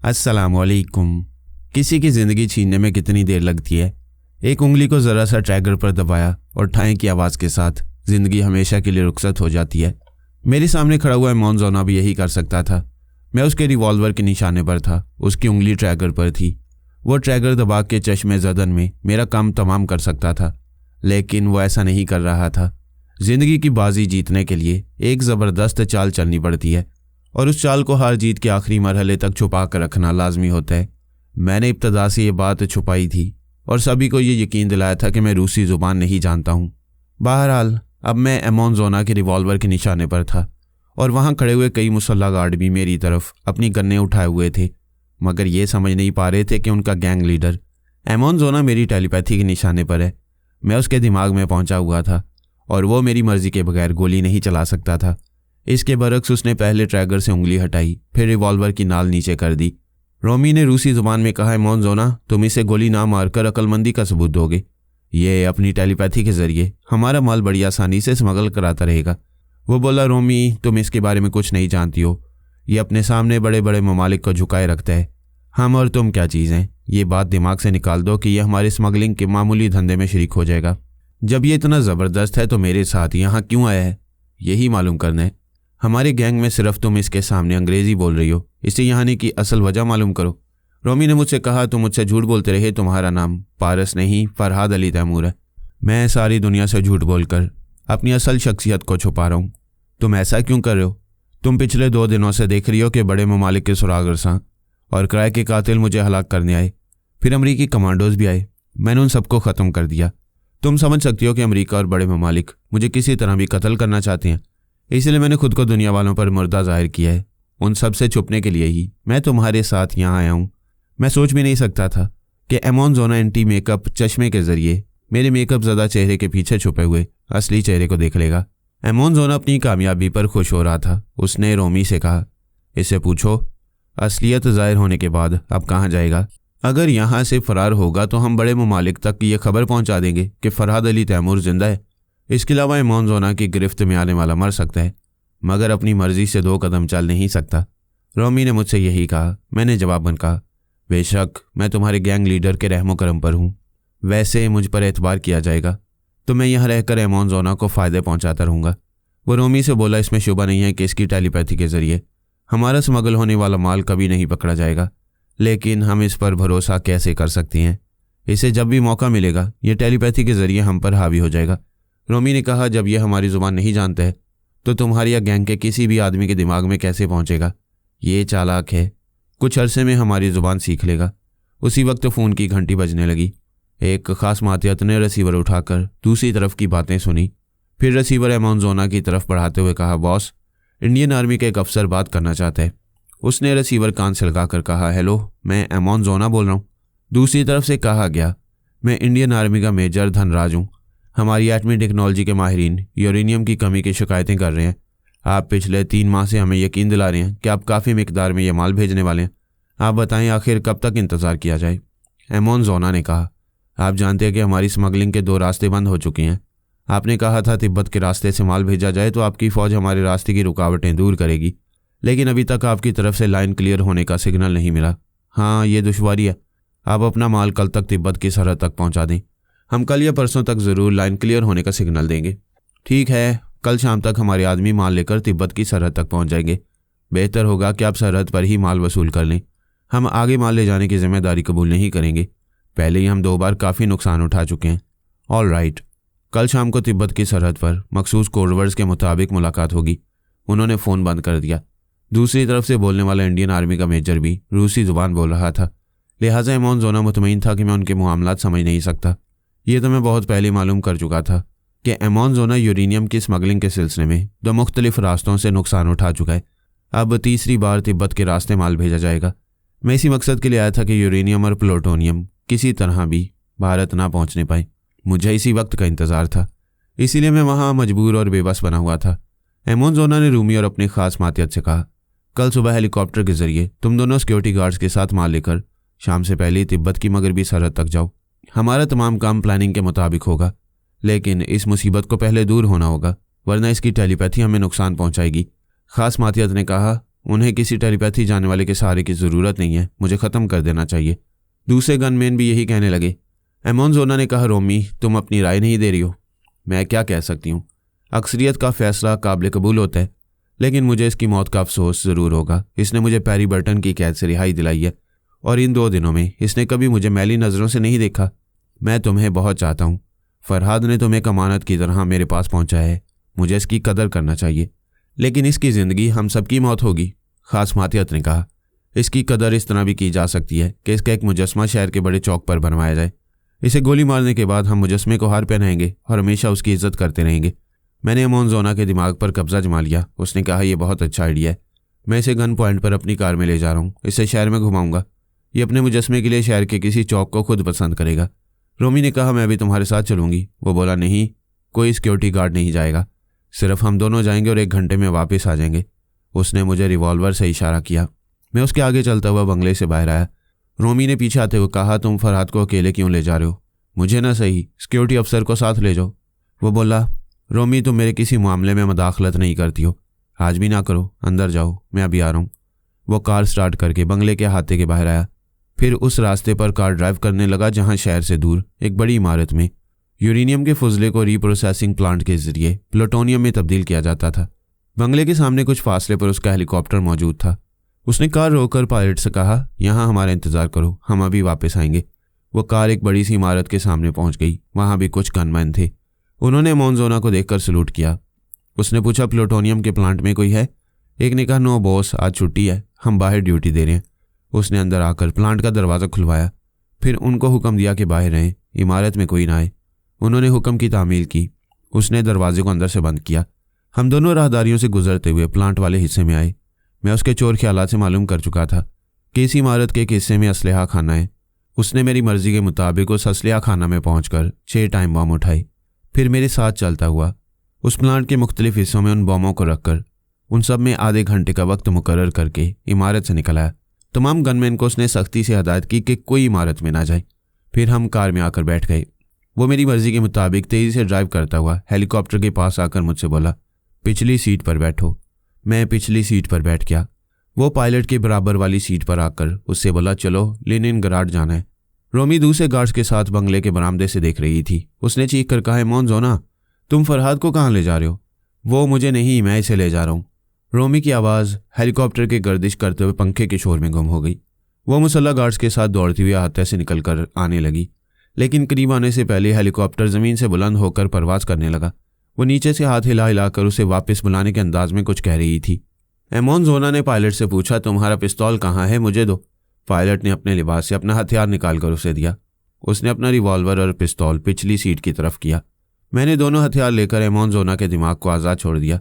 अस्सलामुअलैकुम। किसी की ज़िंदगी छीनने में कितनी देर लगती है। एक उंगली को ज़रा सा ट्रैगर पर दबाया और ठाएं की आवाज़ के साथ ज़िंदगी हमेशा के लिए रुखसत हो जाती है। मेरे सामने खड़ा हुआ इमोन जोना भी यही कर सकता था। मैं उसके रिवॉल्वर के निशाने पर था, उसकी उंगली ट्रैगर पर थी। वो ट्रैगर दबा के चश्मे ज़दन में मेरा काम तमाम कर सकता था, लेकिन वो ऐसा नहीं कर रहा था। ज़िंदगी की बाजी जीतने के लिए एक ज़बरदस्त चाल चलनी पड़ती है और उस चाल को हार जीत के आखिरी मरहले तक छुपा कर रखना लाजमी होता है। मैंने इब्तदा से ये बात छुपाई थी और सभी को ये यकीन दिलाया था कि मैं रूसी ज़ुबान नहीं जानता हूँ। बहरहाल अब मैं इमोन जोना के रिवॉल्वर के निशाने पर था और वहाँ खड़े हुए कई मुसल्ला गार्ड भी मेरी तरफ अपनी गन्ने उठाए हुए थे, मगर ये समझ नहीं पा रहे थे कि उनका गैंग लीडर इमोन जोना मेरी टेलीपैथी के निशाने पर है। मैं उसके दिमाग में पहुंचा हुआ था और वो मेरी मर्जी के बगैर गोली नहीं चला सकता था। इसके बरक्स उसने पहले ट्रैगर से उंगली हटाई, फिर रिवॉल्वर की नाल नीचे कर दी। रोमी ने रूसी ज़ुबान में कहा, इमोन जोना, तुम इसे गोली ना मारकर अक्लमंदी का सबूत दोगे। ये अपनी टेलीपैथी के ज़रिए हमारा माल बड़ी आसानी से स्मगल कराता रहेगा। वो बोला, रोमी, तुम इसके बारे में कुछ नहीं जानती हो। ये अपने सामने बड़े बड़े ममालिक को झुकाए रखता है। हम और तुम क्या चीज़ हैं? ये बात दिमाग से निकाल दो कि यह हमारे स्मगलिंग के मामूली धंधे में शरीक हो जाएगा। जब ये इतना ज़बरदस्त है तो मेरे साथ यहाँ क्यों आया है, यही मालूम करना है। हमारे गैंग में सिर्फ तुम इसके सामने अंग्रेज़ी बोल रही हो, इसे यहाँ आने की असल वजह मालूम करो। रोमी ने मुझसे कहा, तुम मुझसे झूठ बोलते रहे, तुम्हारा नाम पारस नहीं फरहाद अली तैमूर है। मैं सारी दुनिया से झूठ बोलकर अपनी असल शख्सियत को छुपा रहा हूँ। तुम ऐसा क्यों कर रहे हो? तुम पिछले 2 दिनों से देख रही हो कि बड़े ममालिक के सुरागर सां और किराए के कातिल मुझे हलाक करने आए, फिर अमरीकी कमांडोज भी आए। मैंने उन सबको ख़त्म कर दिया। तुम समझ सकती हो कि अमेरिका और बड़े ममालिक मुझे किसी तरह भी कत्ल करना चाहते हैं, इसलिए मैंने खुद को दुनिया वालों पर मुर्दा जाहिर किया है। उन सब से छुपने के लिए ही मैं तुम्हारे साथ यहाँ आया हूँ। मैं सोच भी नहीं सकता था कि इमोन जोना एंटी मेकअप चश्मे के ज़रिए मेरे मेकअप ज़दा चेहरे के पीछे छुपे हुए असली चेहरे को देख लेगा। इमोन जोना अपनी कामयाबी पर खुश हो रहा था। उसने रोमी से कहा, इससे पूछो असलियत ज़ाहिर होने के बाद अब कहाँ जाएगा। अगर यहाँ से फ़रार होगा तो हम बड़े ममालिक तक ये खबर पहुँचा देंगे कि फरहाद अली तैमूर जिंदा है। इसके अलावा इमोन जोना की गिरफ्त में आने वाला मर सकता है, मगर अपनी मर्जी से 2 कदम चल नहीं सकता। रोमी ने मुझसे यही कहा। मैंने जवाबन कहा, बेशक मैं तुम्हारे गैंग लीडर के रहमो करम पर हूँ, वैसे मुझ पर एतबार किया जाएगा तो मैं यहाँ रहकर इमोन जोना को फ़ायदे पहुँचाता रहूँगा। वो रोमी से बोला, इसमें शुबा नहीं है कि इसकी टेलीपैथी के ज़रिए हमारा स्मगल होने वाला माल कभी नहीं पकड़ा जाएगा, लेकिन हम इस पर भरोसा कैसे कर सकते हैं? इसे जब भी मौका मिलेगा ये टेलीपैथी के ज़रिए हम पर हावी हो जाएगा। रोमी ने कहा, जब यह हमारी ज़ुबान नहीं जानता है तो तुम्हारी या गैंग के किसी भी आदमी के दिमाग में कैसे पहुंचेगा? ये चालाक है, कुछ अरसे में हमारी ज़ुबान सीख लेगा। उसी वक्त फ़ोन की घंटी बजने लगी। एक ख़ास मातियत ने रिसीवर उठाकर दूसरी तरफ की बातें सुनी, फिर रिसीवर इमोन जोना की तरफ बढ़ाते हुए कहा, बॉस, इंडियन आर्मी का एक अफसर बात करना चाहता है। उसने रिसीवर कान से लगाकर कहा, हेलो, मैं इमोन जोना बोल रहा हूँ। दूसरी तरफ से कहा गया, मैं इंडियन आर्मी का मेजर धनराज हूँ। हमारी एटमी टेक्नोलॉजी के माहिरीन यूरेनियम की कमी की शिकायतें कर रहे हैं। आप पिछले 3 माह से हमें यकीन दिला रहे हैं कि आप काफ़ी मिकदार में यह माल भेजने वाले हैं। आप बताएं आखिर कब तक इंतज़ार किया जाए? इमोन जोना ने कहा, आप जानते हैं कि हमारी स्मगलिंग के 2 रास्ते बंद हो चुके हैं। आपने कहा था तिब्बत के रास्ते से माल भेजा जाए तो आपकी फ़ौज हमारे रास्ते की रुकावटें दूर करेगी, लेकिन अभी तक आपकी तरफ से लाइन क्लियर होने का सिग्नल नहीं मिला। हाँ, ये दुश्वारी है। आप अपना माल कल तक तिब्बत की सरहद तक पहुंचा दें। हम कल या परसों तक ज़रूर लाइन क्लियर होने का सिग्नल देंगे। ठीक है, कल शाम तक हमारे आदमी माल लेकर तिब्बत की सरहद तक पहुंच जाएंगे। बेहतर होगा कि आप सरहद पर ही माल वसूल कर लें। हम आगे माल ले जाने की जिम्मेदारी कबूल नहीं करेंगे। पहले ही हम 2 बार काफ़ी नुकसान उठा चुके हैं। ऑल राइट, कल शाम को तिब्बत की सरहद पर मखसूस कोडवर्ड्स के मुताबिक मुलाकात होगी। उन्होंने फ़ोन बंद कर दिया। दूसरी तरफ से बोलने वाला इंडियन आर्मी का मेजर भी रूसी ज़ुबान बोल रहा था, लिहाजा इमोन जोना मुतमईन था कि मैं उनके मामलात समझ नहीं सकता। ये तो मैं बहुत पहले मालूम कर चुका था कि इमोन जोना यूरेनियम की स्मगलिंग के सिलसिले में 2 मुख्तलिफ रास्तों से नुकसान उठा चुका है। अब तीसरी बार तिब्बत के रास्ते माल भेजा जाएगा। मैं इसी मकसद के लिए आया था कि यूरेनियम और प्लूटोनियम किसी तरह भी भारत ना पहुंचने पाए। मुझे इसी वक्त का इंतज़ार था, इसीलिए मैं वहाँ मजबूर और बेबस बना हुआ था। इमोन जोना ने रूमी और अपनी ख़ास मातियत से कहा, कल सुबह हेलीकॉप्टर के ज़रिए तुम दोनों सिक्योरिटी गार्ड्स के साथ माल लेकर शाम से पहले तिब्बत की मगरबी सरहद तक जाओ। हमारा तमाम काम प्लानिंग के मुताबिक होगा, लेकिन इस मुसीबत को पहले दूर होना होगा, वरना इसकी टेलीपैथी हमें नुकसान पहुंचाएगी। ख़ास मातियत ने कहा, उन्हें किसी टेलीपैथी जानने वाले के सहारे की ज़रूरत नहीं है, मुझे ख़त्म कर देना चाहिए। दूसरे गनमैन भी यही कहने लगे। एमोनजोना ने कहा, रोमी तुम अपनी राय नहीं दे रही हो। मैं क्या कह सकती हूँ, अक्सरियत का फैसला काबिल कबूल होता है, लेकिन मुझे इसकी मौत का अफसोस ज़रूर होगा। इसने मुझे पैरी बर्टन की कैद से रिहाई दिलाई है और इन 2 दिनों में इसने कभी मुझे मैली नज़रों से नहीं देखा। मैं तुम्हें बहुत चाहता हूँ। फरहाद ने तुम्हें अमानत की तरह मेरे पास पहुँचाया है, मुझे इसकी कदर करना चाहिए, लेकिन इसकी ज़िंदगी हम सबकी मौत होगी। ख़ास मातियत ने कहा, इसकी कदर इस तरह भी की जा सकती है कि इसका एक मुजस्मा शहर के बड़े चौक पर बनवाया जाए। इसे गोली मारने के बाद हम मुजस्मे को हार पहनाएंगे और हमेशा उसकी इज्जत करते रहेंगे। मैंने एमोनजोना के दिमाग पर कब्जा जमा लिया। उसने कहा, यह बहुत अच्छा आइडिया है। मैं इसे गन पॉइंट पर अपनी कार में ले जा रहा हूँ, इसे शहर में घुमाऊंगा। ये अपने मुजस्मे के लिए शहर के किसी चौक को खुद पसंद करेगा। रोमी ने कहा, मैं भी तुम्हारे साथ चलूंगी। वो बोला, नहीं, कोई सिक्योरिटी गार्ड नहीं जाएगा, सिर्फ हम दोनों जाएंगे और 1 घंटे में वापस आ जाएंगे। उसने मुझे रिवॉल्वर से इशारा किया। मैं उसके आगे चलता हुआ बंगले से बाहर आया। रोमी ने पीछे आते हुए कहा, तुम फरहाद को अकेले क्यों ले जा रहे हो? मुझे ना सही, सिक्योरिटी अफसर को साथ ले जाओ। वो बोला, रोमी तुम मेरे किसी मामले में मदाखलत नहीं करती हो, आज भी ना करो, अंदर जाओ, मैं अभी आ रहा हूँ। वो कार स्टार्ट करके बंगले के अहाते के बाहर आया, फिर उस रास्ते पर कार ड्राइव करने लगा जहाँ शहर से दूर एक बड़ी इमारत में यूरेनियम के फुजले को रीप्रोसेसिंग प्लांट के जरिए प्लूटोनियम में तब्दील किया जाता था। बंगले के सामने कुछ फासले पर उसका हेलीकॉप्टर मौजूद था। उसने कार रोककर पायलट से कहा, यहाँ हमारा इंतज़ार करो, हम अभी वापस आएंगे। वो कार एक बड़ी सी इमारत के सामने पहुंच गई। वहाँ भी कुछ गनमैन थे। उन्होंने एमोनजोना को देखकर सलूट किया। उसने पूछा, प्लूटोनियम के प्लांट में कोई है? एक ने कहा, नो बॉस, आज छुट्टी है, हम बाहर ड्यूटी दे रहे हैं। उसने अंदर आकर प्लांट का दरवाज़ा खुलवाया, फिर उनको हुक्म दिया कि बाहर रहें, इमारत में कोई ना आए। उन्होंने हुक्म की तामील की। उसने दरवाजे को अंदर से बंद किया। हम दोनों राहदारियों से गुजरते हुए प्लांट वाले हिस्से में आए। मैं उसके चोर ख्यालात से मालूम कर चुका था कि इस इमारत के एक हिस्से में असलहा खाना है। उसने मेरी मर्जी के मुताबिक उस असलहा खाना में पहुंचकर 6 टाइम बम उठाए, फिर मेरे साथ चलता हुआ उस प्लांट के मुख्तलिफ हिस्सों में उन बमों को रखकर उन सब में आधे घंटे का वक्त मुकर्रर करके इमारत से निकल आया। तमाम गनमैन को उसने सख्ती से हदायत की कि कोई इमारत में ना जाए। फिर हम कार में आकर बैठ गए। वो मेरी मर्जी के मुताबिक तेज़ी से ड्राइव करता हुआ हेलीकॉप्टर के पास आकर मुझसे बोला, पिछली सीट पर बैठो। मैं पिछली सीट पर बैठ गया। वो पायलट के बराबर वाली सीट पर आकर उससे बोला, चलो लेनिनग्राड जाना है। रोमी दूसरे गार्ड्स के साथ बंगले के बरामदे से देख रही थी। उसने चीख कर कहा, एमोनजोना तुम फरहाद को कहाँ ले जा रहे हो? वो मुझे नहीं, मैं इसे ले जा रहा हूँ। रोमी की आवाज़ हेलीकॉप्टर की गर्दिश करते हुए पंखे के शोर में गुम हो गई। वो मुसल्ला गार्ड्स के साथ दौड़ती हुई अहाते से निकल कर आने लगी, लेकिन करीब आने से पहले हेलीकॉप्टर ज़मीन से बुलंद होकर परवाज़ करने लगा। वो नीचे से हाथ हिला हिलाकर उसे वापस बुलाने के अंदाज में कुछ कह रही थी। एमोनजोना ने पायलट से पूछा, तुम्हारा पिस्तौल कहाँ है, मुझे दो। पायलट ने अपने लिबास से अपना हथियार निकालकर उसे दिया। उसने अपना रिवॉल्वर और पिस्तौल पिछली सीट की तरफ किया। मैंने दोनों हथियार लेकर एमोनजोना के दिमाग को आज़ाद छोड़ दिया।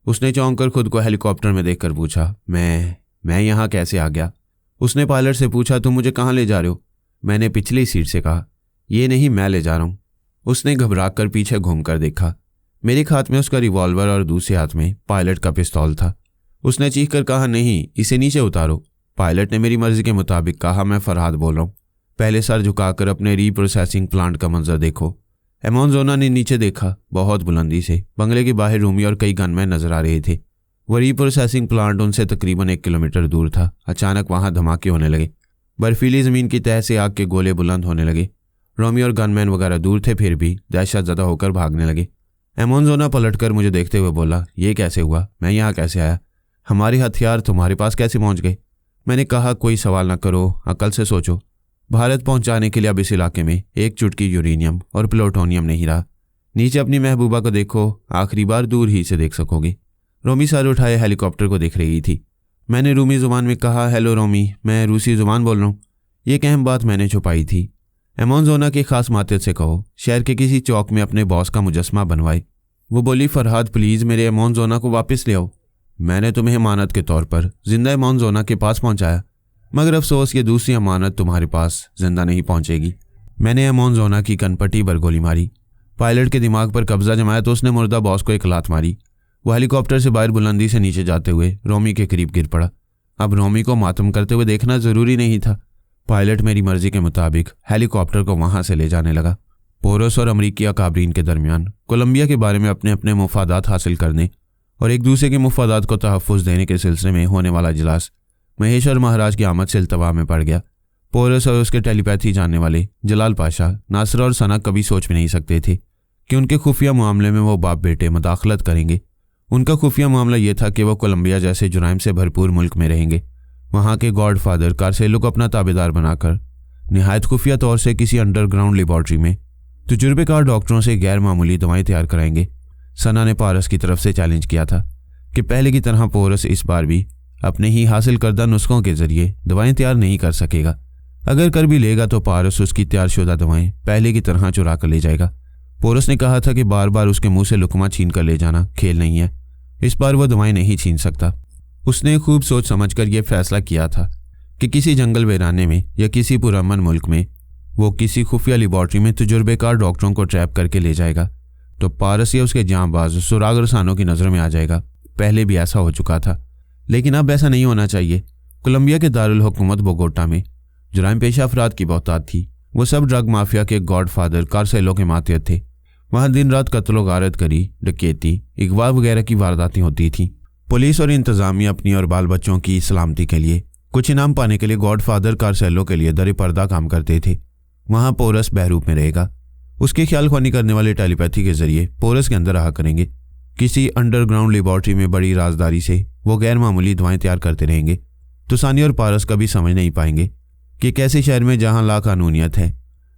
उसने चौंक कर खुद को हेलीकॉप्टर में देखकर पूछा, मैं यहाँ कैसे आ गया? उसने पायलट से पूछा, तुम मुझे कहाँ ले जा रहे हो? मैंने पिछली सीट से कहा, ये नहीं, मैं ले जा रहा हूँ। उसने घबराकर पीछे घूमकर देखा। मेरे हाथ में उसका रिवॉल्वर और दूसरे हाथ में पायलट का पिस्तौल था। उसने चीख कर कहा, नहीं, इसे नीचे उतारो। पायलट ने मेरी मर्जी के मुताबिक कहा, मैं फरहाद बोल रहा हूँ, पहले सर झुकाकर अपने रीप्रोसेसिंग प्लांट का मंजर देखो। एमोनजोना ने नीचे देखा। बहुत बुलंदी से बंगले के बाहर रूमी और कई गनमैन नजर आ रहे थे। वो रीप्रोसेसिंग प्लांट उनसे तकरीबन 1 किलोमीटर दूर था। अचानक वहाँ धमाके होने लगे। बर्फीली ज़मीन की तह से आग के गोले बुलंद होने लगे। रोमी और गनमैन वगैरह दूर थे, फिर भी दहशत ज़दा होकर भागने लगे। एमोनजोना पलटकर मुझे देखते हुए बोला, ये कैसे हुआ? मैं यहाँ कैसे आया? हमारे हथियार तुम्हारे पास कैसे पहुँच गए? मैंने कहा, कोई सवाल ना करो, अकल से सोचो। भारत पहुंचाने के लिए अब इस इलाके में एक चुटकी यूरेनियम और प्लूटोनियम नहीं रहा। नीचे अपनी महबूबा को देखो, आखिरी बार दूर ही से देख सकोगे। रोमी सर उठाए हेलीकॉप्टर को देख रही थी। मैंने रूमी ज़ुबान में कहा, हेलो रोमी, मैं रूसी ज़ुबान बोल रहा हूँ। ये एक अहम बात मैंने छुपाई थी। एमोनजोना की खास मातियत से कहो, शहर के किसी चौक में अपने बॉस का मुजस्मा बनवाए। वो बोली, फरहाद प्लीज़ मेरे एमोनजोना को वापस ले आओ। मैंने तुम्हें अमानत के तौर पर जिंदा एमोनजोना के पास पहुंचाया, मगर अफसोस ये दूसरी अमानत तुम्हारे पास जिंदा नहीं पहुंचेगी। मैंने एमोनजोना की कनपट्टी पर गोली मारी। पायलट के दिमाग पर कब्जा जमाया तो उसने मुर्दा बॉस को एक लात मारी। वो हेलीकॉप्टर से बाहर बुलंदी से नीचे जाते हुए रोमी के करीब गिर पड़ा। अब रोमी को मातम करते हुए देखना ज़रूरी नहीं था। पायलट मेरी मर्जी के मुताबिक हेलीकॉप्टर को वहाँ से ले जाने लगा। पोरस और अमरीकी अकाबरीन के दरमियान कोलंबिया के बारे में अपने अपने मुफादात हासिल करने और एक दूसरे के मुफादात को तहफ़्फ़ुज़ देने के सिलसिले में होने वाला इजलास महेश और महाराज की आमद से इल्तवा में पड़ गया। पोरस और उसके टेलीपैथी जानने वाले जलाल पाशा, नासर और सना कभी सोच भी नहीं सकते थे कि उनके खुफिया मामले में वो बाप बेटे मुदाखलत करेंगे। उनका खुफिया मामला ये था कि वो कोलंबिया जैसे जुराइम से भरपूर मुल्क में रहेंगे, वहाँ के गॉडफादर कार्सेलो को अपना ताबेदार बनाकर निहायत खुफिया तौर से किसी अंडरग्राउंड लेबॉर्ट्री में तजुर्बेकार डॉक्टरों से गैर मामूली दवाएं तैयार कराएंगे। सना ने पारस की तरफ से चैलेंज किया था कि पहले की तरह पोरस इस बार भी अपने ही हासिल करदा नुस्खों के जरिए दवाएं तैयार नहीं कर सकेगा। अगर कर भी लेगा तो पारस उसकी तैयारशुदा दवाएं पहले की तरह चुरा कर ले जाएगा। पोरस ने कहा था कि बार बार उसके मुंह से लुकमा छीन कर ले जाना खेल नहीं है, इस बार वो दवाएं नहीं छीन सकता। उसने खूब सोच समझ कर यह फैसला किया था कि किसी जंगल वीराने में या किसी पुरअमन मुल्क में वो किसी खुफिया लेबॉर्ट्री में तजुर्बेकार डॉक्टरों को ट्रैप करके ले जाएगा तो पारस या उसके जांबाज सुराग रसानों की नज़र में आ जाएगा। पहले भी ऐसा हो चुका था, लेकिन अब ऐसा नहीं होना चाहिए। कोलंबिया के दारुल हुकूमत बोगोटा में जुराइम पेशा अफराद की बहुतात थी। वो सब ड्रग माफिया के गॉडफादर कार्सेलो के मातहत थे। वहाँ दिन रात कत्लो गारत करी, डकैती, अगवा वगैरह की वारदातें होती थीं। पुलिस और इंतजामिया अपनी और बाल बच्चों की सलामती के लिए कुछ इनाम पाने के लिए गॉडफादर कार्सेलो के लिए दर पर्दा काम करते थे। वहाँ पोरस बहरूप में रहेगा। उसके ख्याल ख्वानी करने वाले टेलीपैथी के जरिए पोरस के अंदर रहा करेंगे। किसी अंडरग्राउंड लेबॉर्ट्री में बड़ी राजदारी से वो गैर मामूली दवाएं तैयार करते रहेंगे। तो सानी और पारस कभी समझ नहीं पाएंगे कि कैसे शहर में जहाँ लाकानूनियत है,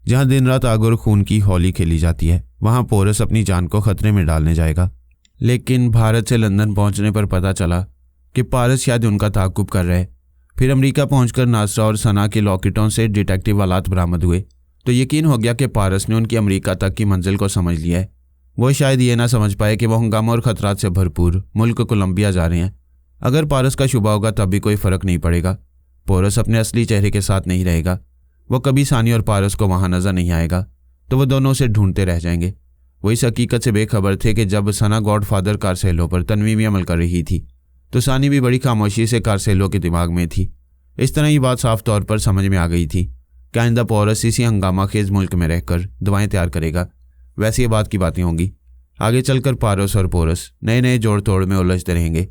जहाँ दिन रात आग और खून की होली खेली जाती है, वहाँ पोरस अपनी जान को खतरे में डालने जाएगा। लेकिन भारत से लंदन पहुंचने पर पता चला कि पारस शायद उनका ताक़ुब कर रहे। फिर अमेरिका पहुंचकर नासरा और सना के लॉकेटों से डिटेक्टिव आलात बरामद हुए तो यकीन हो गया कि पारस ने उनकी अमेरिका तक की मंजिल को समझ लिया है। वो शायद ये ना समझ पाए कि वो हंगामा और खतरात से भरपूर मुल्क कोलंबिया जा रहे हैं। अगर पारस का शुबा होगा तब भी कोई फ़र्क नहीं पड़ेगा। पोरस अपने असली चेहरे के साथ नहीं रहेगा। वो कभी सानी और पारस को वहाँ नज़र नहीं आएगा तो वो दोनों उसे ढूंढते रह जाएंगे। वो इस हकीकत से बेखबर थे कि जब सना गॉडफादर कार्सेलो पर तनवीमी अमल कर रही थी तो सानी भी बड़ी खामोशी से कार्सेलो के दिमाग में थी। इस तरह ये बात साफ तौर पर समझ में आ गई थी कि आइंदा पोरस इसी हंगामा खेज मुल्क में रहकर दवाएं तैयार करेगा। वैसे ये बात की बातें होंगी। आगे चलकर पारस और पोरस नए नए जोड़ तोड़ में उलझते रहेंगे।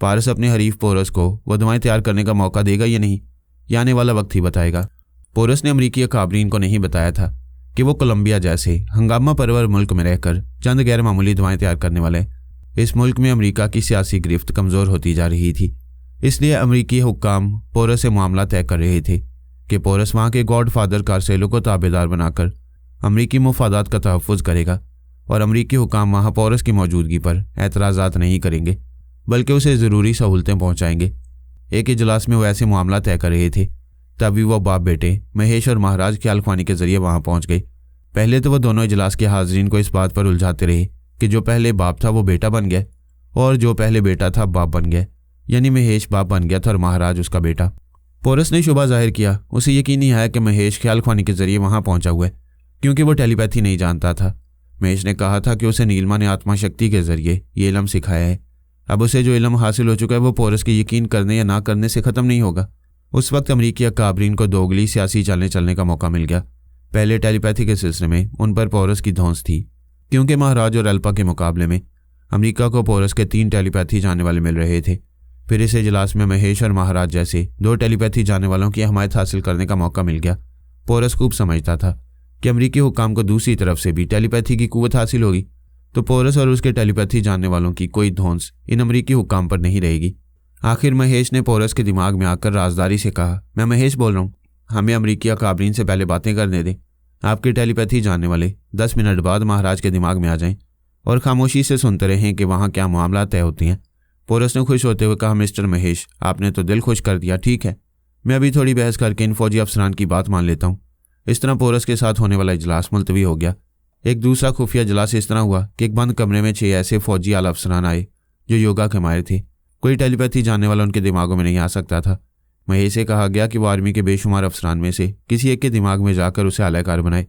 पारस अपने हरीफ पोरस को वो दवाएं तैयार करने का मौका देगा या नहीं, ये आने वाला वक्त ही बताएगा। पोरस ने अमरीकी अकाबरीन को नहीं बताया था कि वो कोलंबिया जैसे हंगामा परवर मुल्क में रहकर चंद गैर मामूली दवाएं तैयार करने वाले। इस मुल्क में अमेरिका की सियासी गिरफ्त कमज़ोर होती जा रही थी, इसलिए अमरीकी हुक्काम पोरस से मामला तय कर रहे थे कि पोरस वहाँ के गॉडफादर कार्सेलो को ताबेदार बनाकर अमरीकी मुफादात का तहफ़्फ़ुज़ करेगा और अमरीकी हुक्काम वहाँ पोरस की मौजूदगी पर एतराज़ात नहीं करेंगे बल्कि उसे ज़रूरी सहूलतें पहुँचाएंगे। एक इजलास में वो ऐसे मामला तय कर रहे थे तभी वो बाप बेटे महेश और महाराज ख्याल ख्वानी के जरिए वहाँ पहुँच गए। पहले तो वो दोनों इजलास के हाज़रीन को इस बात पर उलझाते रहे कि जो पहले बाप था वो बेटा बन गया और जो पहले बेटा था बाप बन गया, यानी महेश बाप बन गया था और महाराज उसका बेटा। पोरस ने शुबा जाहिर किया। उसे यकीन नहीं आया कि महेश ख्याल ख्वानी के जरिए वहाँ पहुँचा हुआ है, क्योंकि वो टेलीपैथी नहीं जानता था। महेश ने कहा था कि उसे नीलमा ने आत्मा शक्ति के जरिए ये इल्म सिखाया है। अब उसे जो इल्म हासिल हो चुका है वो पोरस के यकीन करने या ना करने से ख़त्म नहीं होगा। उस वक्त अमरीकी अकाबरीन को दोगली सियासी चालें चलने का मौका मिल गया। पहले टेलीपैथी के सिलसिले में उन पर पोरस की धौंस थी, क्योंकि महाराज और अल्पा के मुकाबले में अमेरिका को पोरस के 3 टेलीपैथी जानने वाले मिल रहे थे। फिर इस इजलास में महेश और महाराज जैसे 2 टेलीपैथी जानने वालों की हमायत हासिल करने का मौका मिल गया। पोरस खूब समझता था कि अमरीकी हुक्काम को दूसरी तरफ से भी टेलीपैथी की कुव्वत हासिल होगी तो पोरस और उसके टेलीपैथी जानने वालों की कोई धौंस इन अमरीकी हुक्काम पर नहीं रहेगी। आखिर महेश ने पोरस के दिमाग में आकर राजदारी से कहा, मैं महेश बोल रहा हूँ, हमें अमरीकी अकाबरीन से पहले बातें करने दें। आपके टेलीपैथी जानने वाले 10 मिनट बाद महाराज के दिमाग में आ जाएं और खामोशी से सुनते रहें कि वहाँ क्या मामला तय होती हैं। पोरस ने खुश होते हुए कहा, मिस्टर महेश, आपने तो दिल खुश कर दिया। ठीक है, मैं अभी थोड़ी बहस करके इन फौजी अफसरान की बात मान लेता हूँ। इस तरह पोरस के साथ होने वाला इजलास मुलतवी हो गया। एक दूसरा खुफिया इजलास इस तरह हुआ कि एक बंद कमरे में 6 ऐसे फौजी आला अफसरान आए जो योगा के माहिर थे। कोई टेलीपैथी जानने वाला उनके दिमागों में नहीं आ सकता था। महेश से कहा गया कि वो आर्मी के बेशुमार अफसरान में से किसी एक के दिमाग में जाकर उसे आलाकार बनाए।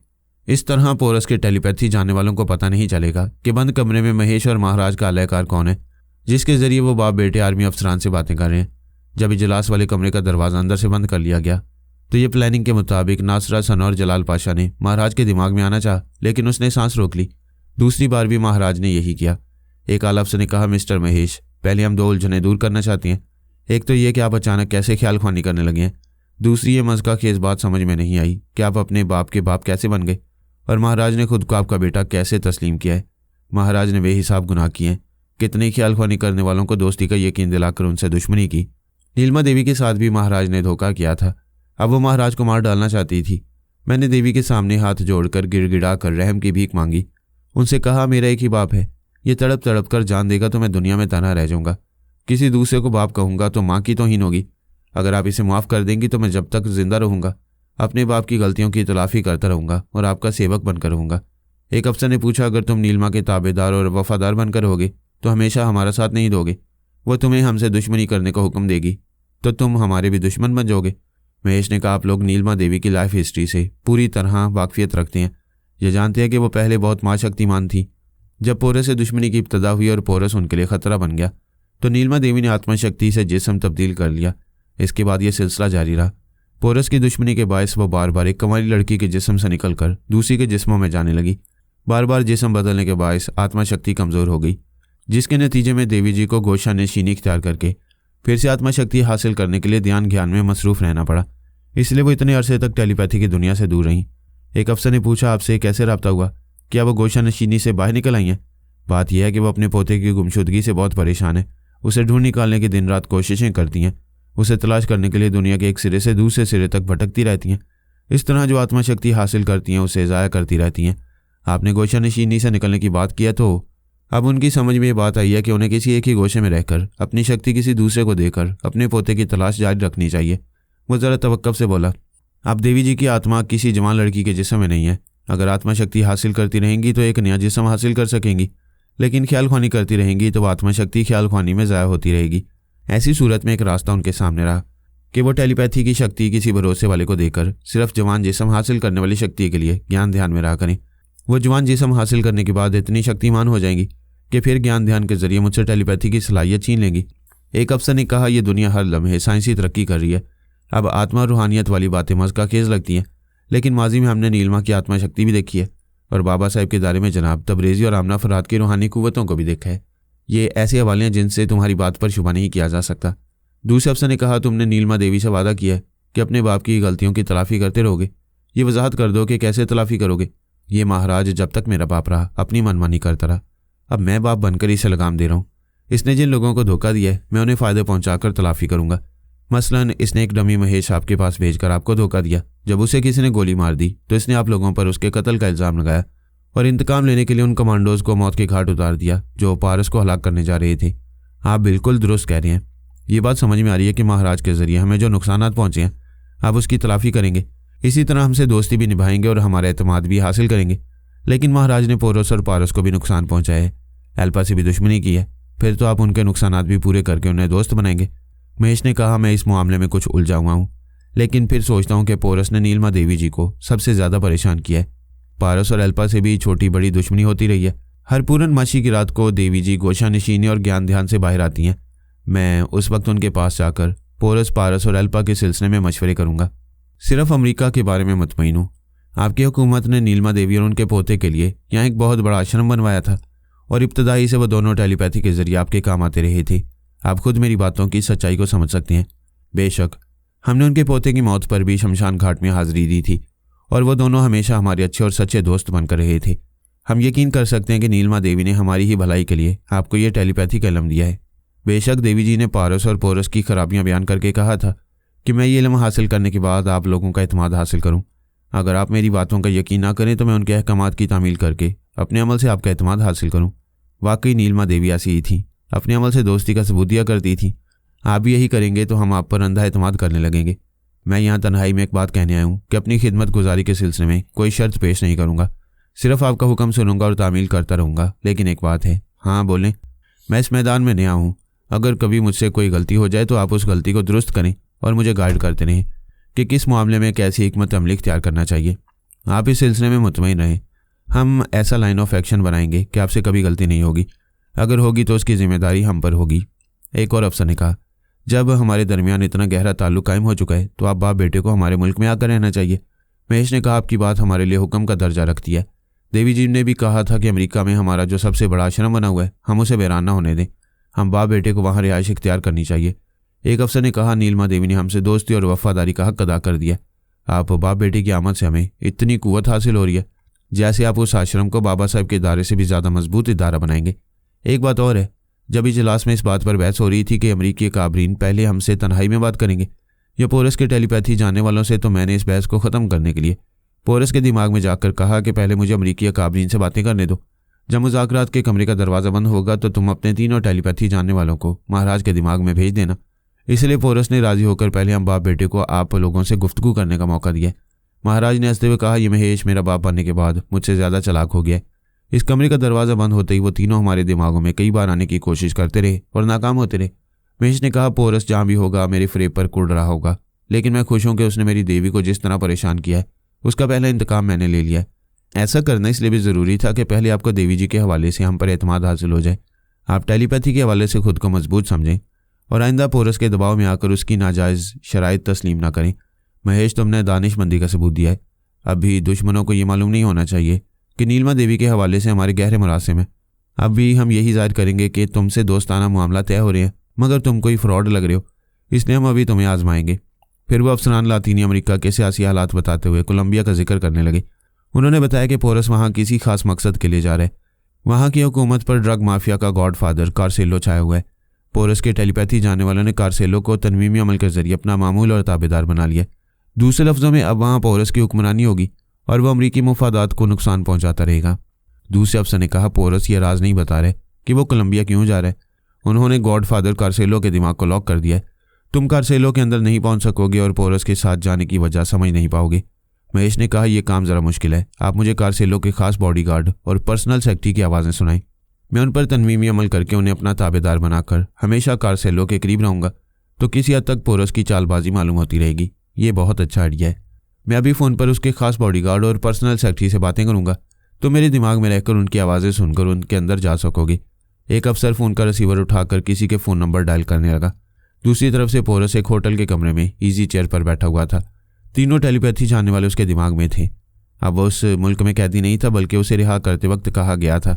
इस तरह पोरस के टेलीपैथी जानने वालों को पता नहीं चलेगा कि बंद कमरे में महेश और महाराज का आलाकार कौन है, जिसके जरिए वो बाप बेटे आर्मी अफसरान से बातें कर रहे हैं। जब इजलास वाले कमरे का दरवाज़ा अंदर से बंद कर लिया गया तो ये प्लानिंग के मुताबिक नासरा, सना और जलाल पाशा ने महाराज के दिमाग में आना चाहा, लेकिन उसने सांस रोक ली। दूसरी बार भी महाराज ने यही किया। एक आला अफसर ने कहा, मिस्टर महेश, पहले हम 2 उलझनें दूर करना चाहते हैं। एक तो ये कि आप अचानक कैसे ख्याल ख्वानी करने लगे हैं। दूसरी ये मज़का खेज बात समझ में नहीं आई कि आप अपने बाप के बाप कैसे बन गए और महाराज ने खुद को आपका बेटा कैसे तस्लीम किया है। महाराज ने बेहिसाब गुनाह किए हैं। कितने ख्याल ख्वानी करने वालों को दोस्ती का यकीन दिलाकर उनसे दुश्मनी की। नीलमा देवी के साथ भी महाराज ने धोखा किया था। अब वो महाराज को मार डालना चाहती थी। मैंने देवी के सामने हाथ जोड़कर गिड़गिड़ा कर रहम की भीख मांगी। उनसे कहा, मेरा एक ही बाप है, ये तड़प तड़प कर जान देगा तो मैं दुनिया में तन्हा रह जाऊंगा। किसी दूसरे को बाप कहूंगा तो माँ की तौहीन होगी। अगर आप इसे माफ़ कर देंगी तो मैं जब तक जिंदा रहूंगा अपने बाप की गलतियों की तलाफी करता रहूंगा और आपका सेवक बनकर रहूंगा। एक अफसर ने पूछा, अगर तुम नीलमा के ताबेदार और वफादार बनकर रहोगे तो हमेशा हमारा साथ नहीं दोगे। वो तुम्हें हमसे दुश्मनी करने का हुक्म देगी तो तुम हमारे भी दुश्मन बन जाओगे। महेश ने कहा, आप लोग नीलमा देवी की लाइफ हिस्ट्री से पूरी तरह वाकफियत रखते हैं। ये जानते हैं कि वो पहले बहुत माँ शक्तिमान थी। जब पोरस से दुश्मनी की इब्तदा हुई और पोरस उनके लिए खतरा बन गया तो नीलमा देवी ने आत्मशक्ति से जिस्म तब्दील कर लिया। इसके बाद यह सिलसिला जारी रहा। पोरस की दुश्मनी के बायस वो बार बार एक कंवारी लड़की के जिस्म से निकलकर दूसरी के जिस्मों में जाने लगी। बार बार जिस्म बदलने के बायस आत्मशक्ति कमज़ोर हो गई, जिसके नतीजे में देवी जी को गोशा नशीनी इख्तियार करके फिर से आत्मशक्ति हासिल करने के लिए ध्यान ज्ञान में मसरूफ़ रहना पड़ा। इसलिए वो इतने अरसे तक टेलीपैथी की दुनिया से दूर रहीं। एक अफसर ने पूछा, आपसे कैसे रब्ता हुआ? क्या वो गोशा नशीनी से बाहर निकल आई हैं? बात यह है कि वो अपने पोते की गुमशुदगी से बहुत परेशान है। उसे ढूंढ निकालने की दिन रात कोशिशें करती हैं। उसे तलाश करने के लिए दुनिया के एक सिरे से दूसरे सिरे तक भटकती रहती हैं। इस तरह जो आत्मशक्ति हासिल करती हैं उसे ज़ाया करती रहती हैं। आपने गोशा नशीनी से निकलने की बात की है तो अब उनकी समझ में ये बात आई है कि उन्हें किसी एक ही गोशे में रहकर अपनी शक्ति किसी दूसरे को देकर अपने पोते की तलाश जारी रखनी चाहिए। वो ज़रा तवक्कुफ से बोला, आप देवी जी की आत्मा किसी जवान लड़की के जिस्म में नहीं है। अगर आत्मशक्ति हासिल करती रहेंगी तो एक नया जिस्म हासिल कर सकेंगी, लेकिन ख्याल ख्वानी करती रहेंगी तो आत्मशक्ति ख्याल ख्वानी में ज़ाया होती रहेगी। ऐसी सूरत में एक रास्ता उनके सामने रहा कि वो टेलीपैथी की शक्ति किसी भरोसे वाले को देकर सिर्फ जवान जिस्म हासिल करने वाली शक्ति के लिए ज्ञान ध्यान में रहा करें। वो जवान जिस्म हासिल करने के बाद इतनी शक्तिमान हो जाएंगी कि फिर ज्ञान ध्यान के जरिए मुझसे टेलीपैथी की सलाहियत छीन लेंगी। एक अफसर ने कहा, यह दुनिया हर लम्हे साइंसी तरक्की कर रही है। अब आत्मा रूहानियत वाली बातें मज़का खेज लगती हैं, लेकिन माजी में हमने नीलमा की आत्मा शक्ति भी देखी है और बाबा साहब के दायरे में जनाब तबरेज़ी और आमना फरहाद की रूहानी कुव्वतों को भी देखा है। ये ऐसे हवाले हैं जिनसे तुम्हारी बात पर शुबा नहीं किया जा सकता। दूसरे अफसर ने कहा, तुमने नीलमा देवी से वादा किया है कि अपने बाप की गलतियों की तलाफ़ी करते रहोगे। ये वजाहत कर दो कि कैसे तलाफ़ी करोगे। ये महाराज जब तक मेरा बाप रहा अपनी मनमानी करता रहा। अब मैं बाप बनकर इसे लगाम दे रहा हूँ। इसने जिन लोगों को धोखा दिया है मैं उन्हें फ़ायदे पहुँचाकर तलाफ़ी करूँगा। मसलन इसने एक डमी महेश आपके पास भेजकर आपको धोखा दिया। जब उसे किसी ने गोली मार दी तो इसने आप लोगों पर उसके कत्ल का इल्ज़ाम लगाया और इंतकाम लेने के लिए उन कमांडोज़ को मौत के घाट उतार दिया जो पारस को हलाक करने जा रहे थे। आप बिल्कुल दुरुस्त कह रहे हैं। ये बात समझ में आ रही है कि महाराज के ज़रिए हमें जो नुकसानात पहुँचे हैं आप उसकी तलाफ़ी करेंगे। इसी तरह हमसे दोस्ती भी निभाएंगे और हमारा एतमाद भी हासिल करेंगे। लेकिन महाराज ने पोरस और पारस को भी नुकसान पहुँचाया है, एल्पा से भी दुश्मनी की है। फिर तो आप उनके नुकसानात भी पूरे करके उन्हें दोस्त बनाएंगे। महेश ने कहा, मैं इस मामले में कुछ उलझा हुआ हूँ, लेकिन फिर सोचता हूँ कि पोरस ने नीलमा देवी जी को सबसे ज़्यादा परेशान किया है। पारस और एल्पा से भी छोटी बड़ी दुश्मनी होती रही है। हर पूर्णमासी की रात को देवी जी गोशा नशीनी और ज्ञान ध्यान से बाहर आती हैं। मैं उस वक्त उनके पास जाकर पोरस, पारस और एल्पा के सिलसिले में मशवरे करूँगा। सिर्फ अमेरिका के बारे में मुतमईन हूँ। आपकी हुकूमत ने नीलमा देवी और उनके पोते के लिए यहाँ एक बहुत बड़ा आश्रम बनवाया था और इब्तदाई से वो दोनों टेलीपैथी के जरिए आपके काम आते रहे थे। आप खुद मेरी बातों की सच्चाई को समझ सकते हैं। बेशक हमने उनके पोते की मौत पर भी शमशान घाट में हाजिरी दी थी और वो दोनों हमेशा हमारे अच्छे और सच्चे दोस्त बनकर रहे थे। हम यकीन कर सकते हैं कि नीलमा देवी ने हमारी ही भलाई के लिए आपको ये टेलीपैथी का इल्म दिया है। बेशक देवी जी ने पारस और पोरस की खराबियां बयान करके कहा था कि मैं ये इल्म हासिल करने के बाद आप लोगों का एतमाद हासिल करूं। अगर आप मेरी बातों का यकीन ना करें तो मैं उनके अहकामात की तामील करके अपने अमल से आपका एतमाद हासिल करूं। वाकई नीलमा देवी ऐसी ही थी, अपने अमल से दोस्ती का सबूत दिया करती थी। आप भी यही करेंगे तो हम आप पर अंधा एतमाद करने लगेंगे। मैं यहाँ तन्हाई में एक बात कहने आया हूँ कि अपनी खिदमत गुजारी के सिलसिले में कोई शर्त पेश नहीं करूँगा। सिर्फ आपका हुक्म सुनूंगा और तामील करता रहूँगा। लेकिन एक बात है। हाँ बोलें। मैं इस मैदान में नया हूँ। अगर कभी मुझसे कोई गलती हो जाए तो आप उस गलती को दुरुस्त करें और मुझे गाइड करते रहें कि किस मामले में कैसी हिकमत अमली इख्तियार करना चाहिए। आप इस सिलसिले में मुतमईन रहें। हम ऐसा लाइन ऑफ एक्शन बनाएंगे कि आपसे कभी गलती नहीं होगी। अगर होगी तो उसकी जिम्मेदारी हम पर होगी। एक और अफसर ने कहा, जब हमारे दरमियान इतना गहरा ताल्लुक कायम हो चुका है तो आप बाप बेटे को हमारे मुल्क में आकर रहना चाहिए। महेश ने कहा, आपकी बात हमारे लिए हुक्म का दर्जा रखती है। देवी जी ने भी कहा था कि अमेरिका में हमारा जो सबसे बड़ा आश्रम बना हुआ है, हम उसे वीरान ना होने दें। हम बाप बेटे को वहाँ रिहाइश इख्तियार करनी चाहिए। एक अफसर ने कहा, नीलमा देवी ने हमसे दोस्ती और वफादारी का हक अदा कर दिया। आप बाप बेटे की आमद से हमें इतनी कुव्वत हासिल हो रही है, जैसे आप उस आश्रम को बाबा साहब के इदारे से भी ज़्यादा मजबूत इदारा बनाएंगे। एक बात और है, जब इजलास में इस बात पर बहस हो रही थी कि अमरीकी काबरीन पहले हमसे तन्हाई में बात करेंगे या पोरस के टेलीपैथी जानने वालों से, तो मैंने इस बहस को ख़त्म करने के लिए पोरस के दिमाग में जाकर कहा कि पहले मुझे अमरीकी काबरीन से बातें करने दो। जब मुज़ाकरात के कमरे का दरवाज़ा बंद होगा तो तुम अपने तीनों टेलीपैथी जानने वालों को महाराज के दिमाग में भेज देना। इसलिए पोरस ने राजी होकर पहले हम बाप बेटे को आप लोगों से गुफ्तगू करने का मौका दिया। महाराज ने हंसते हुए कहा, यह महेश मेरा बाप बनने के बाद मुझसे ज़्यादा चालाक हो गया है। इस कमरे का दरवाज़ा बंद होते ही वो तीनों हमारे दिमागों में कई बार आने की कोशिश करते रहे और नाकाम होते रहे। महेश ने कहा, पोरस जहाँ भी होगा मेरे फ्रेब पर कुड़ रहा होगा, लेकिन मैं खुश हूँ कि उसने मेरी देवी को जिस तरह परेशान किया है उसका पहला इंतकाम मैंने ले लिया है। ऐसा करना इसलिए भी ज़रूरी था कि पहले आपको देवी जी के हवाले से हम पर एतमाद हासिल हो जाए, आप टेलीपैथी के हवाले से खुद को मजबूत समझें और आइंदा पोरस के दबाव में आकर उसकी नाजायज़ शराइत तस्लीम ना करें। महेश, तुमने दानिशमंदी का सबूत दिया है। अब भी दुश्मनों को ये मालूम नहीं होना चाहिए कि नीलमा देवी के हवाले से हमारे गहरे मुरासिम हैं। अब भी हम यही जाहिर करेंगे कि तुमसे दोस्ताना मामला तय हो रहे हैं, मगर तुम कोई फ्रॉड लग रहे हो, इसलिए हम अभी तुम्हें आजमाएंगे। फिर वो अफसरान लातीनी अमेरिका के सियासी हालात बताते हुए कोलंबिया का जिक्र करने लगे। उन्होंने बताया कि पोरस वहाँ किसी खास मकसद के लिए जा रहा है। वहाँ की हुकूमत पर ड्रग माफिया का गॉडफादर कार्सेलो छाया हुआ है। पोरस के टेलीपैथी जानने वालों ने कार्सेलो को तनवीमी अमल के जरिए अपना मामूल और ताबेदार बना लिया। दूसरे लफ्ज़ों में, अब वहाँ पोरस की हुक्मरानी होगी और वह अमरीकी मुफादात को नुकसान पहुँचाता रहेगा। दूसरे अफसर ने कहा, पोरस ये राज नहीं बता रहे कि वो कोलंबिया क्यों जा रहा है। उन्होंने गॉडफादर कार्सेलो के दिमाग को लॉक कर दिया है। तुम कार्सेलो के अंदर नहीं पहुँच सकोगे और पोरस के साथ जाने की वजह समझ नहीं पाओगे। महेश ने कहा, यह काम ज़रा मुश्किल है। आप मुझे कार्सेलो के खास बॉडीगार्ड और पर्सनल सेक्रेटरी की आवाज़ें सुनाएं। मैं उन पर तनवीमी अमल करके उन्हें अपना ताबेदार बनाकर हमेशा कार्सेलो के करीब रहूँगा, तो किसी हद तक पोरस की चालबाजी मालूम होती रहेगी। ये बहुत अच्छा आइडिया है। मैं अभी फ़ोन पर उसके खास बॉडीगार्ड और पर्सनल सेक्रेटरी से बातें करूँगा, तो मेरे दिमाग में रहकर उनकी आवाज़ें सुनकर उनके अंदर जा सकोगे। एक अफसर फ़ोन का रिसीवर उठाकर किसी के फ़ोन नंबर डायल करने लगा। दूसरी तरफ से पोरस एक होटल के कमरे में ईजी चेयर पर बैठा हुआ था। तीनों टेलीपैथी जानने वाले उसके दिमाग में थे। अब वो उस मुल्क में कैदी नहीं था, बल्कि उसे रिहा करते वक्त कहा गया था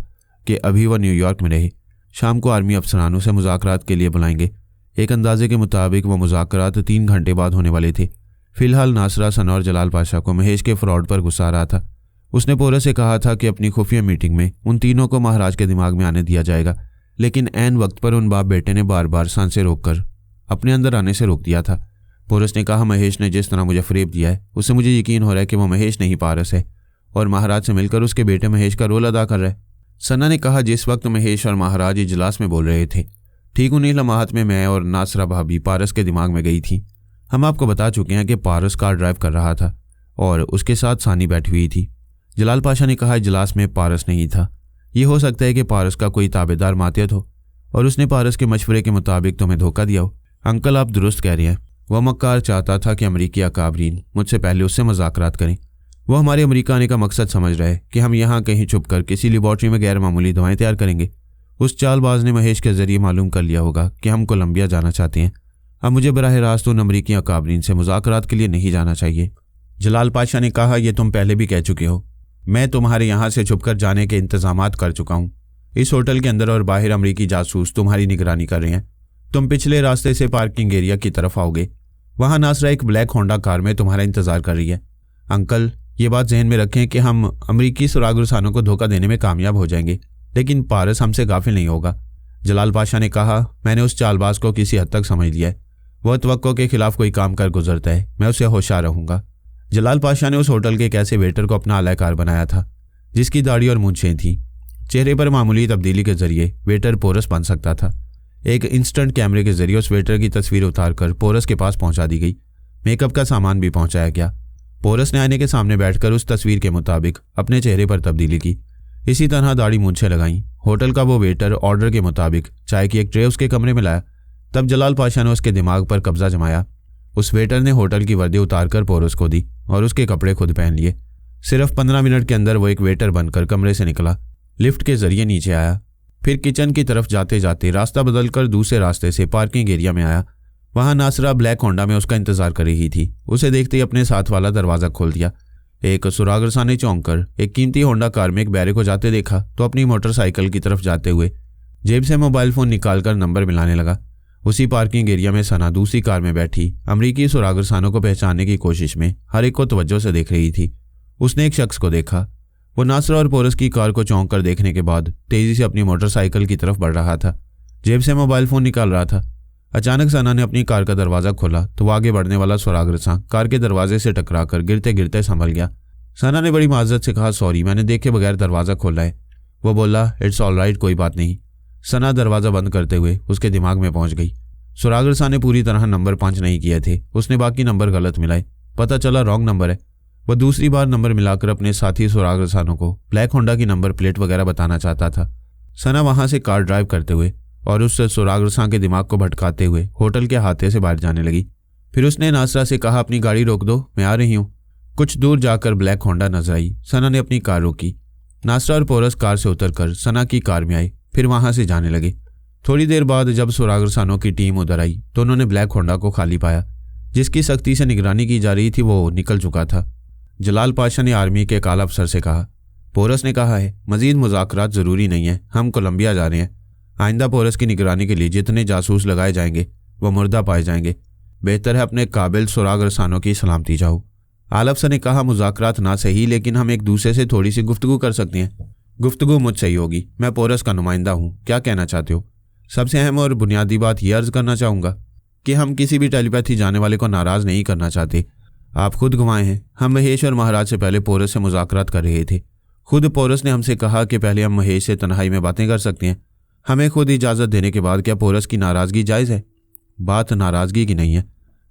कि अभी वह न्यूयॉर्क में रहे। शाम को आर्मी अफसरान उसे मुज़ाकरात के लिए बुलाएंगे। एक अंदाजे के मुताबिक वह मुज़ाकरात 3 घंटे बाद होने वाले थे। फिलहाल नासरा, सना और जलाल पाशा को महेश के फ्रॉड पर गुस्सा आ रहा था। उसने पोरस से कहा था कि अपनी खुफिया मीटिंग में उन तीनों को महाराज के दिमाग में आने दिया जाएगा, लेकिन ऐन वक्त पर उन बाप बेटे ने बार बार सांसें रोककर अपने अंदर आने से रोक दिया था। पोरस ने कहा, महेश ने जिस तरह मुझे फरेब दिया है उससे मुझे यकीन हो रहा है कि वह महेश नहीं पारस है और महाराज से मिलकर उसके बेटे महेश का रोल अदा कर रहा है। सना ने कहा, जिस वक्त महेश और महाराज इजलास में बोल रहे थे, ठीक उन्हीं लम्हात में मैं और नासरा भाभी पारस के दिमाग में गई थी। हम आपको बता चुके हैं कि पारस कार ड्राइव कर रहा था और उसके साथ सानी बैठी हुई थी। जलाल पाशा ने कहा, इजलास में पारस नहीं था। ये हो सकता है कि पारस का कोई ताबेदार मातियत हो और उसने पारस के मशवरे के मुताबिक तुम्हें धोखा दिया हो। अंकल, आप दुरुस्त कह रहे हैं। वह मक्कार चाहता था कि अमरीकी अकाबरीन मुझसे पहले उससे मुज़ाकरात करें। वह हमारे अमरीका आने का मकसद समझ रहा है कि हम यहाँ कहीं छुपकर किसी लेबॉर्ट्री में गैर मामूली दवाएं तैयार करेंगे। उस चालबाज ने महेश के जरिए मालूम कर लिया होगा कि हम कोलंबिया जाना चाहते हैं। अब मुझे बराह रास्त उन अमरीकी अकाबरीन से मुज़ाकरात के लिए नहीं जाना चाहिए। जलाल पाशा ने कहा, यह तुम पहले भी कह चुके हो। मैं तुम्हारे यहाँ से छुपकर जाने के इंतजामात कर चुका हूँ। इस होटल के अंदर और बाहर अमरीकी जासूस तुम्हारी निगरानी कर रहे हैं। तुम पिछले रास्ते से पार्किंग एरिया की तरफ आओगे। वहाँ नासरा एक ब्लैक होंडा कार में तुम्हारा इंतजार कर रही है। अंकल, ये बात जहन में रखें कि हम अमरीकी सुरागुरसानों को धोखा देने में कामयाब हो जाएंगे, लेकिन पारस हमसे गाफिल नहीं होगा। जलाल पाशा ने कहा, मैंने उस चालबाज को किसी हद तक समझ लिया है। वह तवक्को के खिलाफ कोई काम कर गुजरता है, मैं उसे होशियार रहूंगा। जलाल पाशा ने उस होटल के एक ऐसे वेटर को अपना आलाकार बनाया था जिसकी दाढ़ी और मूंछें थी। चेहरे पर मामूली तब्दीली के जरिए वेटर पोरस बन सकता था। एक इंस्टेंट कैमरे के जरिए उस वेटर की तस्वीर उतारकर पोरस के पास पहुंचा दी गई। मेकअप का सामान भी पहुंचाया गया। पोरस ने आईने के सामने बैठकर उस तस्वीर के मुताबिक अपने चेहरे पर तब्दीली की। इसी तरह दाढ़ी मूंछें लगाईं। होटल का वो वेटर ऑर्डर के मुताबिक चाय की एक ट्रे उसके कमरे में लाया। तब जलाल पाशा ने उसके दिमाग पर कब्जा जमाया। उस वेटर ने होटल की वर्दी उतारकर पोरस को दी और उसके कपड़े खुद पहन लिए। सिर्फ 15 मिनट के अंदर वो एक वेटर बनकर कमरे से निकला, लिफ्ट के जरिए नीचे आया, फिर किचन की तरफ जाते जाते रास्ता बदलकर दूसरे रास्ते से पार्किंग एरिया में आया। वहां नासरा ब्लैक होंडा में उसका इंतजार कर रही थी। उसे देखते ही अपने साथ वाला दरवाज़ा खोल दिया। एक सुरागरसा ने चौंक कर एक कीमती होंडा कार में एक बैरे को जाते देखा तो अपनी मोटरसाइकिल की तरफ जाते हुए जेब से मोबाइल फ़ोन निकालकर नंबर मिलाने लगा। उसी पार्किंग एरिया में सना दूसरी कार में बैठी अमरीकी सुरागरसानों को पहचानने की कोशिश में हर एक को तवज्जो से देख रही थी। उसने एक शख्स को देखा। वो नासरा और पोरस की कार को चौंक कर देखने के बाद तेजी से अपनी मोटरसाइकिल की तरफ बढ़ रहा था। जेब से मोबाइल फ़ोन निकाल रहा था। अचानक सना ने अपनी कार का दरवाज़ा खोला तो वो आगे बढ़ने वाला सुरागरसा कार के दरवाजे से टकराकर गिरते गिरते संभल गया। सना ने बड़ी माजरत से कहा, सॉरी, मैंने देखे बगैर दरवाज़ा खोला है। वो बोला, इट्स ऑल राइट, कोई बात नहीं। सना दरवाज़ा बंद करते हुए उसके दिमाग में पहुंच गई। सुरागरसा ने पूरी तरह नंबर पंच नहीं किए थे। उसने बाकी नंबर गलत मिलाए। पता चला रॉन्ग नंबर है। वह दूसरी बार नंबर मिलाकर अपने साथी सुरागरसानों को ब्लैक होंडा की नंबर प्लेट वगैरह बताना चाहता था। सना वहां से कार ड्राइव करते हुए और उस सुरागरसा के दिमाग को भटकाते हुए होटल के हाथे से बाहर जाने लगी। फिर उसने नासरा से कहा, अपनी गाड़ी रोक दो, मैं आ रही हूँ। कुछ दूर जाकर ब्लैक होंडा नजर आई। सना ने अपनी कार रोकी। नासरा और पोरस कार से उतरकर सना की कार में आए, फिर वहां से जाने लगे। थोड़ी देर बाद जब सुरागरसानों की टीम उधर आई तो उन्होंने ब्लैक होंडा को खाली पाया। जिसकी सख्ती से निगरानी की जा रही थी वो निकल चुका था। जलाल पाशा ने आर्मी के काला अफसर से कहा, पोरस ने कहा है मजीद मुज़ाकरात ज़रूरी नहीं है, हम कोलंबिया जा रहे हैं। आइंदा पोरस की निगरानी के लिए जितने जासूस लगाए जाएंगे वो मुर्दा पाए जाएंगे। बेहतर है अपने काबिल सुरागरसानों की सलामती चाहो। आला अफसर ने कहा, मुज़ाकरात ना सही लेकिन हम एक दूसरे से थोड़ी सी गुफ्तगू कर सकते हैं। गुफ्तगू मुझसे ही होगी, मैं पोरस का नुमाइंदा हूँ। क्या कहना चाहते हो? सबसे अहम और बुनियादी बात यह अर्ज़ करना चाहूँगा कि हम किसी भी टेलीपैथी जाने वाले को नाराज़ नहीं करना चाहते। आप खुद गवाए हैं, हम महेश और महाराज से पहले पोरस से मुज़ाकरात कर रहे थे। खुद पोरस ने हमसे कहा कि पहले हम महेश से तन्हाई में बातें कर सकते हैं। हमें खुद इजाज़त देने के बाद क्या पोरस की नाराज़गी जायज़ है? बात नाराज़गी की नहीं है।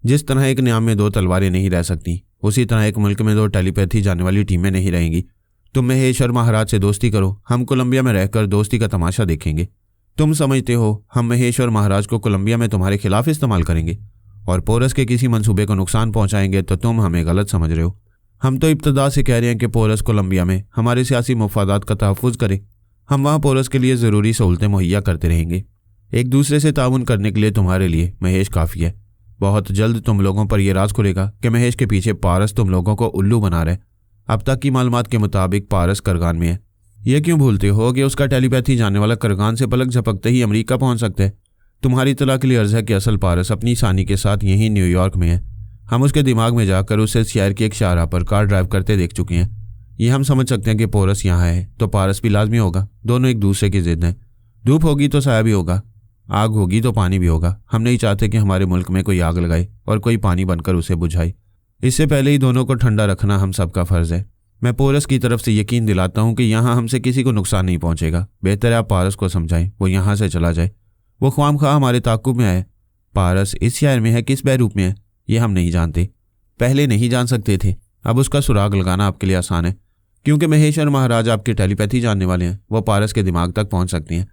जिस तरह एक न्याम में दो तलवारें नहीं रह सकती, उसी तरह एक मुल्क में दो टेलीपैथी जाने वाली टीमें नहीं रहेंगी। तुम महेश और महाराज से दोस्ती करो, हम कोलंबिया में रहकर दोस्ती का तमाशा देखेंगे। तुम समझते हो हम महेश और महाराज को कोलंबिया में तुम्हारे खिलाफ इस्तेमाल करेंगे और पोरस के किसी मंसूबे को नुकसान पहुंचाएंगे तो तुम हमें गलत समझ रहे हो। हम तो इब्तदा से कह रहे हैं कि पोरस कोलंबिया में हमारे सियासी मफादात का तहफ़्फ़ुज़ करे। हम वहाँ पोरस के लिए ज़रूरी सहूलतें मुहैया करते रहेंगे। एक दूसरे से ताउन करने के लिए तुम्हारे लिए महेश काफ़ी है। बहुत जल्द तुम लोगों पर यह राज खुलेगा कि महेश के पीछे पारस तुम लोगों को उल्लू बना रहे। अब तक की मालूमात के मुताबिक पारस करगान में है। ये क्यों भूलते हो कि उसका टेलीपैथी जाने वाला करगान से पलक झपकते ही अमेरिका पहुंच सकता है। तुम्हारी इत्तला के लिए अर्ज़ है कि असल पारस अपनी सानी के साथ यहीं न्यूयॉर्क में है। हम उसके दिमाग में जाकर उसे शहर के एक शाहराह पर कार ड्राइव करते देख चुके हैं। ये हम समझ सकते हैं कि पोरस यहाँ है तो पारस भी लाजमी होगा। दोनों एक दूसरे की जिद हैं। धूप होगी तो साया भी होगा, आग होगी तो पानी भी होगा। हम नहीं चाहते कि हमारे मुल्क में कोई आग लगाए और कोई पानी बनकर उसे बुझाए। इससे पहले ही दोनों को ठंडा रखना हम सबका फ़र्ज़ है। मैं पोरस की तरफ से यकीन दिलाता हूँ कि यहाँ हमसे किसी को नुकसान नहीं पहुँचेगा। बेहतर है आप पारस को समझाएं, वो यहाँ से चला जाए। वो ख्वामख्वाह हमारे ताक़ुब में आए। पारस इस शहर में है, किस बैरूप में है ये हम नहीं जानते। पहले नहीं जान सकते थे, अब उसका सुराग लगाना आपके लिए आसान है क्योंकि महेश और महाराज आपके टेलीपैथी जानने वाले हैं। वो पारस के दिमाग तक पहुँच सकते हैं।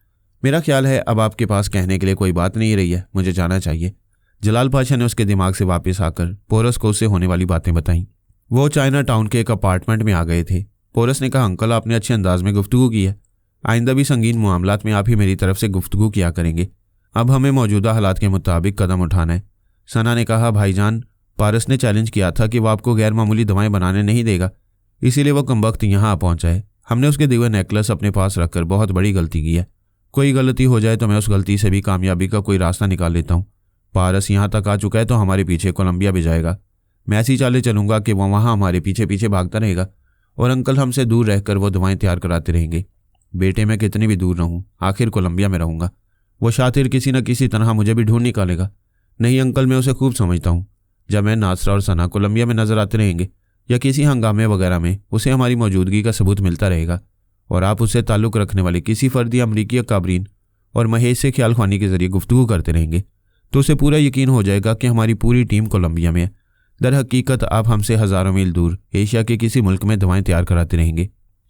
मेरा ख्याल है अब आपके पास कहने के लिए कोई बात नहीं रही है, मुझे जाना चाहिए। जलाल पाशा ने उसके दिमाग से वापस आकर पोरस को उससे होने वाली बातें बताईं। वो चाइना टाउन के एक अपार्टमेंट में आ गए थे। पोरस ने कहा, अंकल आपने अच्छे अंदाज में गुफ्तगू की है। आइंदा भी संगीन मामलात में आप ही मेरी तरफ से गुफ्तगू किया करेंगे। अब हमें मौजूदा हालात के मुताबिक कदम उठाना है। सना ने कहा, भाईजान पारस ने चैलेंज किया था कि वो आपको गैर मामूली दवाएं बनाने नहीं देगा, इसीलिए वो कमबख्त यहाँ आ पहुँचा है। हमने उसके दिए हुए नेकलेस अपने पास रखकर बहुत बड़ी गलती की है। कोई गलती हो जाए तो मैं उस गलती से भी कामयाबी का कोई रास्ता निकाल लेता हूँ। पारस यहाँ तक आ चुका है तो हमारे पीछे कोलंबिया भी जाएगा। मैं ऐसी चालें चलूँगा कि वो वहाँ हमारे पीछे पीछे भागता रहेगा और अंकल हमसे दूर रहकर वो दवाएं तैयार कराते रहेंगे। बेटे मैं कितनी भी दूर रहूँ आखिर कोलंबिया में रहूँगा। वो शातिर किसी न किसी तरह मुझे भी ढूंढ निकालेगा। नहीं अंकल, मैं उसे खूब समझता हूँ। जब मैं नासरा और सना कोलंबिया में नजर आते रहेंगे या किसी हंगामे वगैरह में, उसे हमारी मौजूदगी का सबूत मिलता रहेगा और आप उससे ताल्लुक़ रखने वाले किसी फर्द या अमरीकी काबरीन और महेश से ख्याल ख्वानी के जरिए गुफ्तगू करते रहेंगे तो उसे पूरा यकीन हो जाएगा कि हमारी पूरी टीम कोलंबिया में है। दर हकीकत आप हमसे हज़ारों मील दूर एशिया के किसी मुल्क में दवाएं तैयार कराते रहेंगे।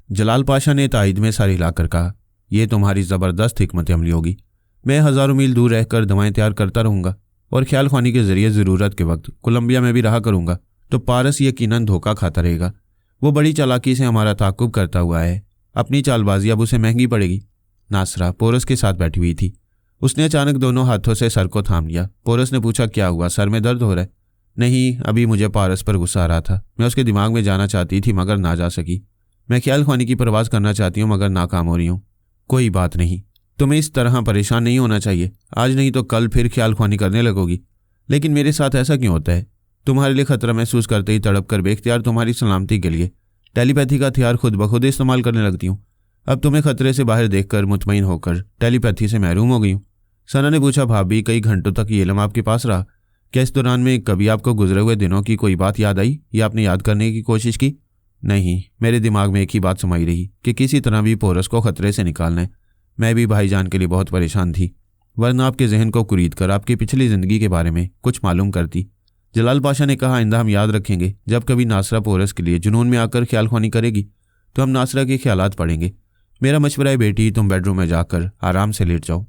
जलाल पाशा ने तायद में सर हिलाकर कहा, यह तुम्हारी ज़बरदस्त हिकमत अमली होगी। मैं हज़ारों मील दूर रहकर दवाएं तैयार करता रहूँगा और ख्याल ख्वानी के जरिए ज़रूरत के वक्त कोलंबिया में भी रहा करूँगा तो पारस यकीनन धोखा खाता रहेगा। वो बड़ी चालाकी से हमारा ताक़ुब करता हुआ है। अपनी चालबाजी अब उसे महंगी पड़ेगी। नासरा पोरस के साथ बैठी हुई थी। उसने अचानक दोनों हाथों से सर को थाम लिया। पोरस ने पूछा, क्या हुआ, सर में दर्द हो रहा है? नहीं, अभी मुझे पारस पर गुस्सा आ रहा था। मैं उसके दिमाग में जाना चाहती थी मगर ना जा सकी। मैं ख्याल ख्वानी की परवाज़ करना चाहती हूँ मगर नाकाम हो रही हूँ। कोई बात नहीं, तुम्हें इस तरह परेशान नहीं होना चाहिए। आज नहीं तो कल फिर ख्याल ख्वानी करने लगोगी। लेकिन मेरे साथ ऐसा क्यों होता है? तुम्हारे लिए खतरा महसूस करते ही तड़प कर बेख्तियार तुम्हारी सलामती के लिए टेलीपैथी का हथियार खुद ब खुद इस्तेमाल करने लगती हूँ। अब तुम्हें खतरे से बाहर देखकर मुतमईन होकर टेलीपैथी से महरूम हो गई हूँ। सना ने पूछा। भाभी, कई घंटों तक ये इल्म आपके पास रहा? क्या इस दौरान में कभी आपको गुजरे हुए दिनों की कोई बात याद आई या आपने याद करने की कोशिश की? नहीं, मेरे दिमाग में एक ही बात समाई रही कि किसी तरह भी पोरस को खतरे से निकालना है। मैं भी भाईजान के लिए बहुत परेशान थी, वरना आपके जहन को कुरीद कर आपकी पिछली ज़िंदगी के बारे में कुछ मालूम करती। जलाल पाशा ने कहा, आइंदा हम याद रखेंगे। जब कभी नासरा पोरस के लिए जुनून में आकर ख्याल ख्वानी करेगी तो हम नासरा के ख्यालात पढ़ेंगे। मेरा मशवरा है बेटी, तुम बेडरूम में जाकर आराम से लेट जाओ।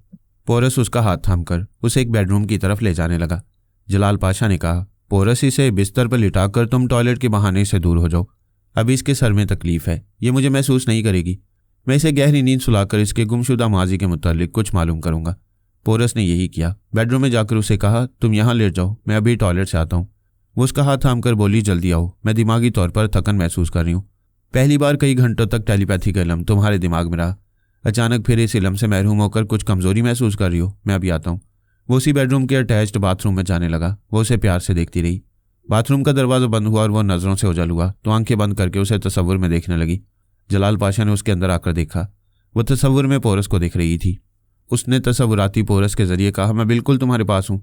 पोरस उसका हाथ थामकर उसे एक बेडरूम की तरफ ले जाने लगा। जलाल पाशा ने कहा, पोरस, इसे बिस्तर पर लिटाकर तुम टॉयलेट के बहाने से दूर हो जाओ। अभी इसके सर में तकलीफ है, ये मुझे महसूस नहीं करेगी। मैं इसे गहरी नींद सुलाकर इसके गुमशुदा माजी के मुतालिक कुछ मालूम करूंगा। पोरस ने यही किया। बेडरूम में जाकर उसे कहा, तुम यहाँ लेट जाओ, मैं अभी टॉयलेट से आता हूँ। वो उसका हाथ थामकर बोली, जल्दी आओ, मैं दिमागी तौर पर थकन महसूस कर रही हूँ। पहली बार कई घंटों तक टेलीपैथी का इल्म तुम्हारे दिमाग में रहा, अचानक फिर इस इल्म से महरूम होकर कुछ कमजोरी महसूस कर रही हो। मैं अभी आता हूँ। वो उसी बेडरूम के अटैच्ड बाथरूम में जाने लगा। वो उसे प्यार से देखती रही। बाथरूम का दरवाज़ा बंद हुआ और वह नज़रों से ओझल हुआ तो आंखें बंद करके उसे तसव्वुर में देखने लगी। जलाल पाशा ने उसके अंदर आकर देखा। वह तसव्वुर में पोरस को देख रही थी। उसने तसव्वुराती पोरस के जरिए कहा, मैं बिल्कुल तुम्हारे पास हूँ।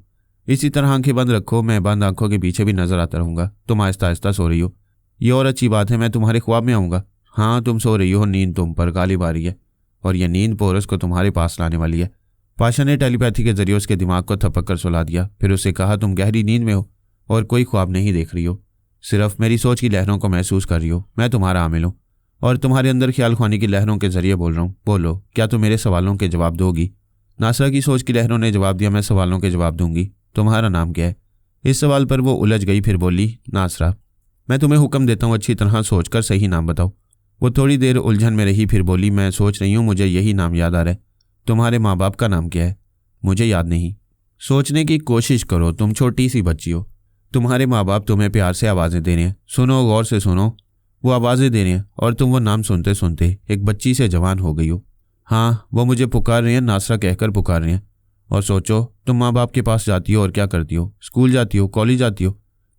इसी तरह आंखें बंद रखो, मैं बंद आंखों के पीछे भी नजर आता रहूंगा। तुम आहिस्ता आहिस्ता सो रही हो। ये और अच्छी बात है, मैं तुम्हारे ख्वाब में आऊँगा। हाँ, तुम सो रही हो, नींद तुम पर गालिब आ रही है और यह नींद पोरस को तुम्हारे पास लाने वाली है। पाशा ने टेलीपैथी के जरिए उसके दिमाग को थपक कर सुला दिया। फिर उससे कहा, तुम गहरी नींद में हो और कोई ख्वाब नहीं देख रही हो, सिर्फ मेरी सोच की लहरों को महसूस कर रही हो। मैं तुम्हारा आमिल हूँ और तुम्हारे अंदर ख्याल ख्वानी की लहरों के जरिए बोल रहा हूँ। बोलो, क्या तुम मेरे सवालों के जवाब दोगी? नासरा की सोच की लहरों ने जवाब दिया, मैं सवालों के जवाब दूंगी। तुम्हारा नाम क्या है? इस सवाल पर वो उलझ गई। फिर बोली, नासरा। मैं तुम्हें हुक्म देता हूँ, अच्छी तरह सोचकर सही नाम बताओ। वो थोड़ी देर उलझन में रही, फिर बोली, मैं सोच रही हूँ, मुझे यही नाम याद आ रहा है। तुम्हारे माँ बाप का नाम क्या है? मुझे याद नहीं। सोचने की कोशिश करो, तुम छोटी सी बच्ची हो। तुम्हारे माँ बाप तुम्हें प्यार से आवाज़ें दे रहे हैं। सुनो, गौर से सुनो। वो आवाज़ें दे रहे हैं और तुम वो नाम सुनते सुनते एक बच्ची से जवान हो गई हो। हाँ, वो मुझे पुकार रहे हैं, नासरा कहकर पुकार रहे हैं। और सोचो, तुम माँ बाप के पास जाती हो और क्या करती हो? स्कूल जाती हो, कॉलेज जाती हो,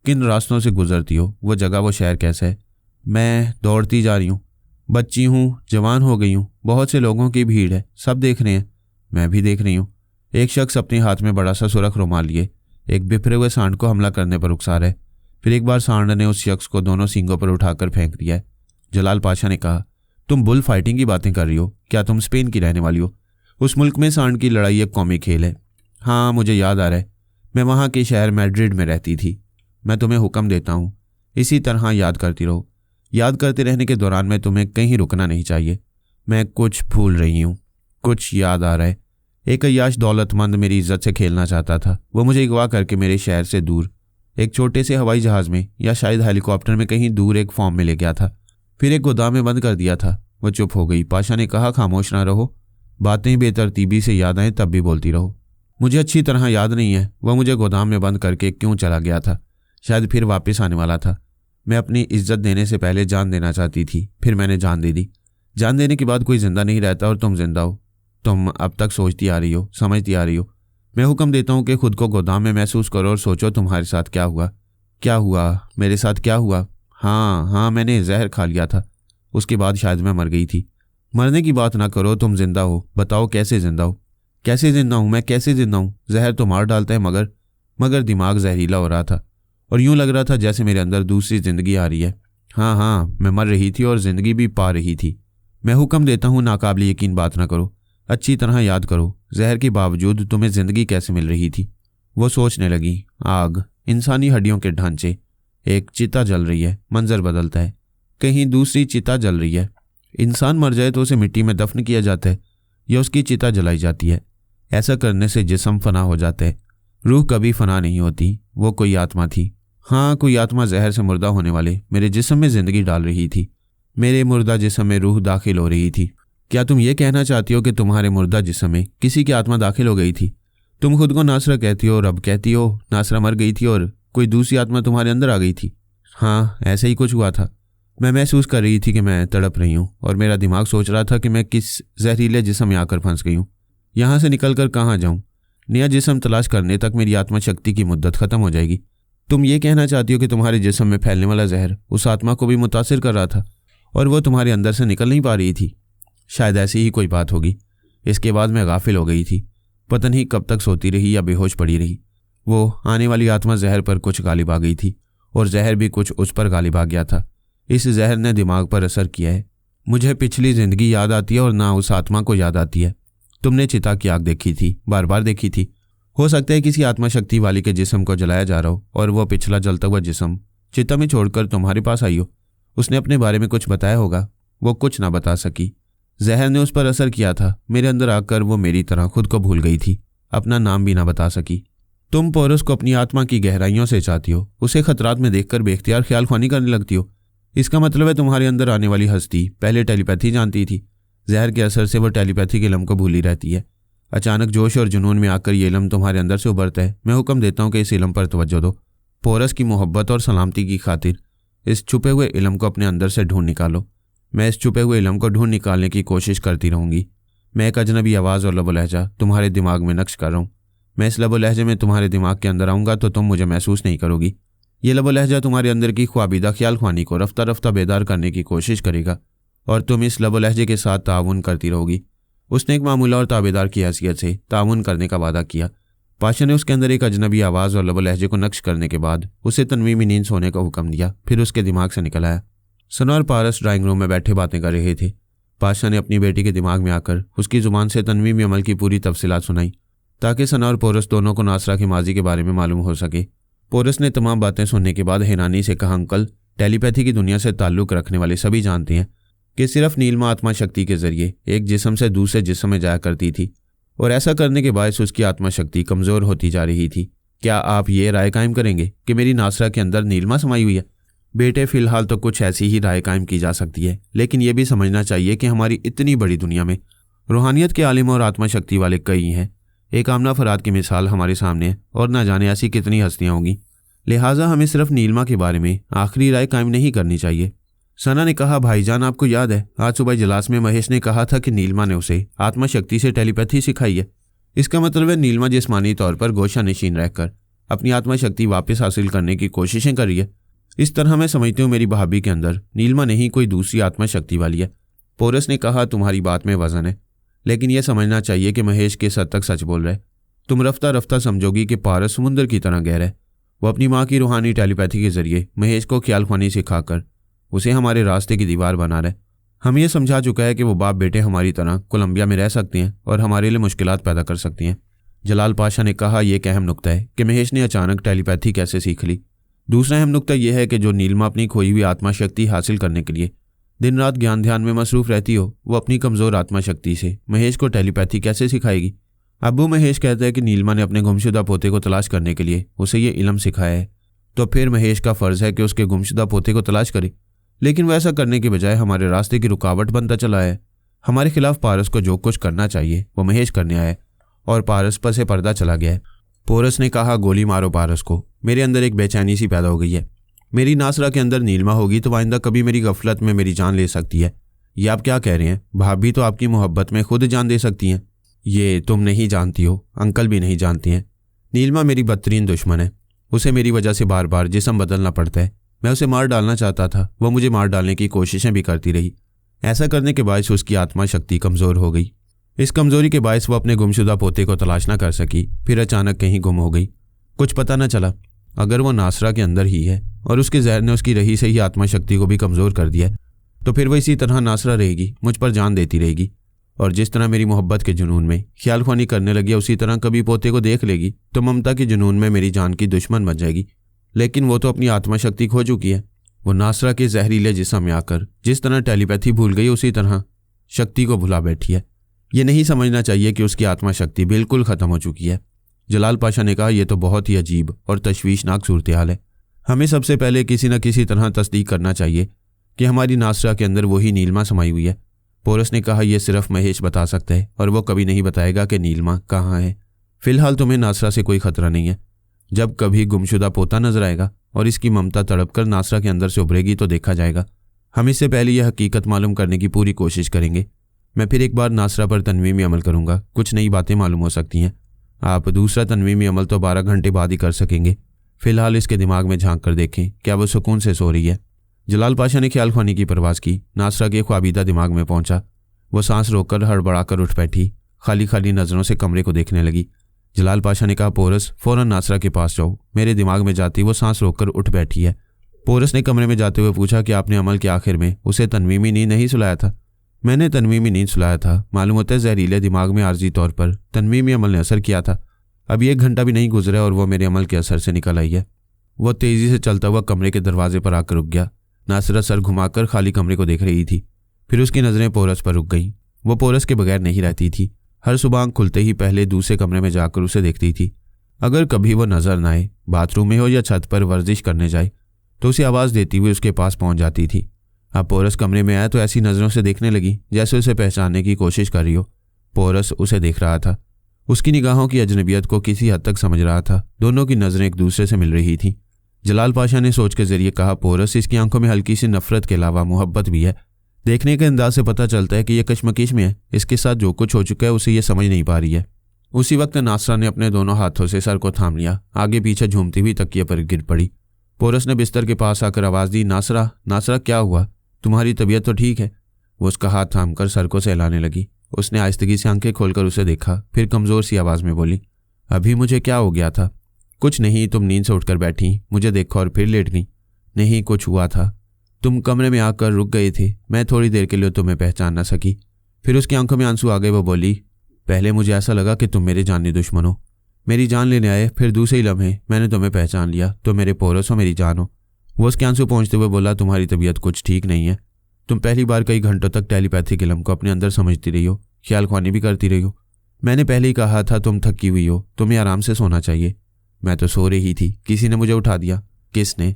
किन रास्तों से गुजरती हो? वो जगह, वो शहर कैसा है? मैं दौड़ती जा रही हूँ, बच्ची हूँ, जवान हो गई हूँ, बहुत से लोगों की भीड़ है, सब देख रहे हैं, मैं भी देख रही हूँ। एक शख्स अपने हाथ में बड़ा सा सुरख रुमाल लिए एक बिफरे हुए सांड को हमला करने पर उकसा रहा है। फिर एक बार सांड ने उस शख्स को दोनों सींगों पर उठाकर फेंक दिया है। जलाल पाशा ने कहा, तुम बुल फाइटिंग की बातें कर रही हो? क्या तुम स्पेन की रहने वाली हो? उस मुल्क में सांड की लड़ाई एक कौमी खेल है। हाँ, मुझे याद आ रहा है, मैं वहाँ के शहर मैड्रिड में रहती थी। मैं तुम्हें हुक्म देता हूँ, इसी तरह याद करती रहो। याद करते रहने के दौरान में तुम्हें कहीं रुकना नहीं चाहिए। मैं कुछ भूल रही हूँ, कुछ याद आ रहा है। एक अय्याश दौलतमंद मेरी इज्जत से खेलना चाहता था। वो मुझे अगवा करके मेरे शहर से दूर एक छोटे से हवाई जहाज़ में या शायद हेलीकॉप्टर में कहीं दूर एक फॉर्म में ले गया था, फिर एक गोदाम में बंद कर दिया था। वो चुप हो गई। पाशा ने कहा, खामोश ना रहो, बातें बेतरतीबी से याद आएँ तब भी बोलती रहो। मुझे अच्छी तरह याद नहीं है वह मुझे गोदाम में बंद करके क्यों चला गया था। शायद फिर वापस आने वाला था। मैं अपनी इज्जत देने से पहले जान देना चाहती थी, फिर मैंने जान दे दी। जान देने के बाद कोई जिंदा नहीं रहता और तुम जिंदा हो। तुम अब तक सोचती आ रही हो, समझती आ रही हो। मैं हुक्म देता हूँ कि खुद को गोदाम में महसूस करो और सोचो तुम्हारे साथ क्या हुआ। क्या हुआ? मेरे साथ क्या हुआ? हाँ, मैंने जहर खा लिया था, उसके बाद शायद मैं मर गई थी। मरने की बात ना करो, तुम जिंदा हो। बताओ कैसे जिंदा हो? कैसे जिंदा हूँ मैं? कैसे जिंदा हूँ? जहर तो मार डालता है, मगर दिमाग जहरीला हो रहा था और यूं लग रहा था जैसे मेरे अंदर दूसरी जिंदगी आ रही है। हाँ, मैं मर रही थी और जिंदगी भी पा रही थी। मैं हुक्म देता हूँ, नाकाबिल यकीन बात ना करो, अच्छी तरह याद करो, जहर के बावजूद तुम्हें जिंदगी कैसे मिल रही थी? वो सोचने लगी। आग, इंसानी हड्डियों के ढांचे, एक चिता जल रही है, मंजर बदलता है, कहीं दूसरी चिता जल रही है। इंसान मर जाए तो उसे मिट्टी में दफन किया जाता है या उसकी चिता जलाई जाती है। ऐसा करने से जिस्म फना हो जाता है, रूह कभी फना नहीं होती। वो कोई आत्मा थी। हाँ, कोई आत्मा जहर से मुर्दा होने वाले मेरे जिस्म में जिंदगी डाल रही थी। मेरे मुर्दा जिस्म में रूह दाखिल हो रही थी। क्या तुम ये कहना चाहती हो कि तुम्हारे मुर्दा जिस्म में किसी की आत्मा दाखिल हो गई थी? तुम खुद को नासरा कहती हो, रब कहती हो। नासरा मर गई थी और कोई दूसरी आत्मा तुम्हारे अंदर आ गई थी? हाँ, ऐसे ही कुछ हुआ था। मैं महसूस कर रही थी कि मैं तड़प रही हूँ और मेरा दिमाग सोच रहा था कि मैं किस जहरीले जिस्म में आकर फंस गई हूँ। यहाँ से निकल कर कहाँ जाऊँ? नया जिस्म तलाश करने तक मेरी आत्मा शक्ति की मुद्दत ख़त्म हो जाएगी। तुम ये कहना चाहती हो कि तुम्हारे जिस्म में फैलने वाला जहर उस आत्मा को भी मुतासिर कर रहा था और वो तुम्हारे अंदर से निकल नहीं पा रही थी? शायद ऐसी ही कोई बात होगी। इसके बाद मैं गाफिल हो गई थी। पता नहीं कब तक सोती रही या बेहोश पड़ी रही। वो आने वाली आत्मा जहर पर कुछ गालिब आ गई थी और जहर भी कुछ उस पर गालिब आ गया था। इस जहर ने दिमाग पर असर किया है। मुझे पिछली जिंदगी याद आती है और ना उस आत्मा को याद आती है। तुमने चिता की आग देखी थी, बार बार देखी थी। हो सकता है किसी आत्मा शक्ति वाली के जिस्म को जलाया जा रहा हो और वो पिछला जलता हुआ जिस्म चिता में छोड़कर तुम्हारे पास आई हो। उसने अपने बारे में कुछ बताया होगा। वो कुछ ना बता सकी। जहर ने उस पर असर किया था। मेरे अंदर आकर वो मेरी तरह खुद को भूल गई थी। अपना नाम भी ना बता सकी। तुम पोरस को अपनी आत्मा की गहराइयों से चाहती हो। उसे खतरात में देखकर बेख्तियार ख्याल ख्वानी करने लगती हो। इसका मतलब है तुम्हारे अंदर आने वाली हस्ती पहले टेलीपैथी जानती थी। जहर के असर से वो टेलीपैथी के इल्म को भूली रहती है। अचानक जोश और जुनून में आकर ये इल्म तुम्हारे अंदर से उभरता है। मैं हुक्म देता हूँ कि इस इल्म पर तवज्जो दो। पोरस की मोहब्बत और सलामती की खातिर इस छुपे हुए इल्म को अपने अंदर से ढूंढ निकालो। मैं इस छुपे हुए इल्म को ढूंढ निकालने की कोशिश करती रहूंगी। मैं एक अजनबी आवाज़ और लबो लहजा तुम्हारे दिमाग में नक्श कर रहा हूँ। मैं इस लबो लहजे में तुम्हारे दिमाग के अंदर आऊँगा तो तुम मुझे महसूस नहीं करोगी। ये लबो लहजा तुम्हारे अंदर की ख्वाबीदा ख्याल ख्वानी को रफ्ता रफ्ता बेदार करने की कोशिश करेगा और तुम इस लबो लहजे के साथ ताउन करती रहोगी। उसने एक मामूला और ताबेदार की हैसियत से ताउन करने का वादा किया। पाशा ने उसके अंदर एक अजनबी आवाज़ और लबो लहजे को नक्श करने के बाद उसे तनवीमी नींद सोने का हुक्म दिया। फिर उसके दिमाग से निकल आया। सना और पारस ड्राइंग रूम में बैठे बातें कर रहे थे। पाशा ने अपनी बेटी के दिमाग में आकर उसकी ज़ुबान से तनवीमी अमल की पूरी तफसीलात सुनाई ताकि सना और पोरस दोनों को नासरा की माजी के बारे में मालूम हो सके। पोरस ने तमाम बातें सुनने के बाद हैरानी से कहा, अंकल, टेलीपैथी की दुनिया से ताल्लुक़ रखने वाले सभी जानते हैं कि सिर्फ नीलमा आत्मा शक्ति के जरिए एक जिस्म से दूसरे जिस्म में जाया करती थी और ऐसा करने के बायस उसकी आत्मा शक्ति कमज़ोर होती जा रही थी। क्या आप ये राय कायम करेंगे कि मेरी नासरा के अंदर नीलमा समाई हुई है? बेटे, फ़िलहाल तो कुछ ऐसी ही राय कायम की जा सकती है, लेकिन यह भी समझना चाहिए कि हमारी इतनी बड़ी दुनिया में रूहानियत के आलिम और आत्मा शक्ति वाले कई हैं। एक आमना फराद की मिसाल हमारे सामने है और ना जाने ऐसी कितनी हस्तियाँ होंगी। लिहाजा हमें सिर्फ नीलमा के बारे में आखिरी राय कायम नहीं करनी चाहिए। सना ने कहा, भाईजान, आपको याद है आज सुबह इजलास में महेश ने कहा था कि नीलमा ने उसे आत्मा शक्ति से टेलीपैथी सिखाई है। इसका मतलब है नीलमा जिस्मानी तौर पर गोशा नशीन रहकर अपनी आत्मा शक्ति वापस हासिल करने की कोशिशें कर रही है। इस तरह मैं समझती हूँ मेरी भाभी के अंदर नीलमा नहीं कोई दूसरी आत्मा शक्ति वाली है। पोरस ने कहा, तुम्हारी बात में वजन है, लेकिन यह समझना चाहिए कि महेश किस हद तक सच बोल रहे। तुम रफ्ता रफ्ता समझोगी कि पारस समुंदर की तरह गहरा है। वो अपनी माँ की रूहानी टेलीपैथी के जरिए महेश को ख्याल ख्वानी सिखाकर उसे हमारे रास्ते की दीवार बना रहे। हम ये समझा चुका है कि वो बाप बेटे हमारी तरह कोलंबिया में रह सकते हैं और हमारे लिए मुश्किलात पैदा कर सकती हैं। जलाल पाशा ने कहा, यह एक अहम नुक्ता है कि महेश ने अचानक टेलीपैथी कैसे सीख ली। दूसरा अहम नुक्ता यह है कि जो नीलमा अपनी खोई हुई आत्मा शक्ति हासिल करने के लिए दिन रात ज्ञान ध्यान में मसरूफ रहती हो, वो अपनी कमज़ोर आत्मा शक्ति से महेश को टेलीपैथी कैसे सिखाएगी? अब्बू महेश कहता है कि नीलमा ने अपने गुमशुदा पोते को तलाश करने के लिए उसे ये इल्म सिखाया है, तो फिर महेश का फ़र्ज़ है कि उसके गुमशुदा पोते को तलाश करे। लेकिन वह ऐसा करने के बजाय हमारे रास्ते की रुकावट बनता चला है। हमारे खिलाफ पारस को जो कुछ करना चाहिए वो महेश करने आया है और पारस पर से पर्दा चला गया है। पोरस ने कहा, गोली मारो पारस को। मेरे अंदर एक बेचैनी सी पैदा हो गई है। मेरी नासरा के अंदर नीलमा होगी तो आइंदा कभी मेरी गफलत में मेरी जान ले सकती है। ये आप क्या कह रहे हैं? भाभी तो आपकी मोहब्बत में खुद जान दे सकती हैं। ये तुम नहीं जानती हो, अंकल भी नहीं जानती हैं। नीलमा मेरी बदतरीन दुश्मन है। उसे मेरी वजह से बार बार जिस्म बदलना पड़ता है। मैं उसे मार डालना चाहता था, वो मुझे मार डालने की कोशिशें भी करती रही। ऐसा करने के बायस उसकी आत्मा शक्ति कमज़ोर हो गई। इस कमज़ोरी के बायस वो अपने गुमशुदा पोते को तलाश ना कर सकी। फिर अचानक कहीं गुम हो गई, कुछ पता न चला। अगर वो नासरा के अंदर ही है और उसके जहर ने उसकी रही से ही आत्मा शक्ति को भी कमज़ोर कर दिया है, तो फिर वो इसी तरह नासरा रहेगी, मुझ पर जान देती रहेगी। और जिस तरह मेरी मोहब्बत के जुनून में ख्याल ख्वानी करने लगी, उसी तरह कभी पोते को देख लेगी तो ममता के जुनून में मेरी जान की दुश्मन बन जाएगी। लेकिन वो तो अपनी आत्मा शक्ति खो चुकी है। वो नासरा के जहरीले जिस्म में आकर जिस तरह टेलीपैथी भूल गई, उसी तरह शक्ति को भुला बैठी है। ये नहीं समझना चाहिए कि उसकी आत्मा शक्ति बिल्कुल ख़त्म हो चुकी है। जलाल पाशा ने कहा, यह तो बहुत ही अजीब और तशवीशनाक सूरत हाल है। हमें सबसे पहले किसी न किसी तरह तस्दीक करना चाहिए कि हमारी नासरा के अंदर वही नीलमा समाई हुई है। पोरस ने कहा, यह सिर्फ महेश बता सकता है और वो कभी नहीं बताएगा कि नीलमा कहाँ है। फ़िलहाल तुम्हें नासरा से कोई ख़तरा नहीं है। जब कभी गुमशुदा पोता नजर आएगा और इसकी ममता तड़पकर नासरा के अंदर से उभरेगी तो देखा जाएगा। हम इससे पहले यह हकीकत मालूम करने की पूरी कोशिश करेंगे। मैं फिर एक बार नासरा पर तनवीमी अमल करूंगा, कुछ नई बातें मालूम हो सकती हैं। आप दूसरा तनवीमी अमल तो 12 घंटे बाद ही कर सकेंगे। फिलहाल इसके दिमाग में झांक कर देखें क्या वो सुकून से सो रही है। जलाल पाशा ने ख्याल ख्वानी की परवाज़ की। नासरा के ख्वाबीदा दिमाग में पहुंचा। वो सांस रोककर हड़बड़ाकर उठ बैठी। खाली खाली नज़रों से कमरे को देखने लगी। जलाल पाशा ने कहा, पोरस फ़ौरन नासरा के पास जाओ। मेरे दिमाग में जाती वो सांस रोककर उठ बैठी है। पोरस ने कमरे में जाते हुए पूछा कि आपने अमल के आखिर में उसे तनवीमी नींद नहीं सुलाया था? मैंने तनवीमी नींद सुलाया था। मालूम होता है जहरीले दिमाग में आर्जी तौर पर तनवीमी अमल ने असर किया था। अभी 1 घंटा भी नहीं गुजरा और वो मेरे अमल के असर से निकल आई है। वह तेज़ी से चलता हुआ कमरे के दरवाजे पर आकर रुक गया। नासरा सर घुमाकर खाली कमरे को देख रही थी। फिर उसकी नज़रें पोरस पर रुक गईं। वो पोरस के बगैर नहीं रहती थी। हर सुबह आँख खुलते ही पहले दूसरे कमरे में जाकर उसे देखती थी। अगर कभी वो नज़र न आए, बाथरूम में हो या छत पर वर्जिश करने जाए, तो उसे आवाज़ देती हुई उसके पास पहुंच जाती थी। अब पोरस कमरे में आया तो ऐसी नज़रों से देखने लगी जैसे उसे पहचानने की कोशिश कर रही हो। पोरस उसे देख रहा था। उसकी निगाहों की अजनबियत को किसी हद तक समझ रहा था। दोनों की नज़रें एक दूसरे से मिल रही थीं। जलाल पाशा ने सोच के जरिए कहा, पोरस, इसकी आंखों में हल्की सी नफरत के अलावा मोहब्बत भी है। देखने के अंदाज से पता चलता है कि यह कशमकश में है। इसके साथ जो कुछ हो चुका है उसे ये समझ नहीं पा रही है। उसी वक्त नासरा ने अपने दोनों हाथों से सर को थाम लिया। आगे पीछे झूमती हुई तकिए पर गिर पड़ी। पोरस ने बिस्तर के पास आकर आवाज़ दी, नासरा, नासरा, क्या हुआ? तुम्हारी तबीयत तो ठीक है? वो उसका हाथ थामकर सर को सहलाने लगी। उसने आहिस्तगी से आंखें खोलकर उसे देखा, फिर कमज़ोर सी आवाज़ में बोली, अभी मुझे क्या हो गया था? कुछ नहीं, तुम नींद से उठकर बैठी, मुझे देखा और फिर लेट गई। नहीं, कुछ हुआ था। तुम कमरे में आकर रुक गए थे। मैं थोड़ी देर के लिए तुम्हें पहचान न सकी। फिर उसकी आंखों में आंसू आ गए। वो बोली, पहले मुझे ऐसा लगा कि तुम मेरे जानी दुश्मन हो, मेरी जान लेने आए। फिर दूसरे ही लम्हे मैंने तुम्हें पहचान लिया। तुम मेरे पोरस हो, मेरी जान हो। वो उसके आंसू पहुँचते हुए बोला, तुम्हारी तबीयत कुछ ठीक नहीं है। तुम पहली बार कई घंटों तक टेलीपैथिक इल्म को अपने अंदर समझती रही हो, ख्याल ख्वानी भी करती रही हो। मैंने पहले ही कहा था तुम थकी हुई हो, तुम्हें आराम से सोना चाहिए। मैं तो सो रही थी, किसी ने मुझे उठा दिया। किसने?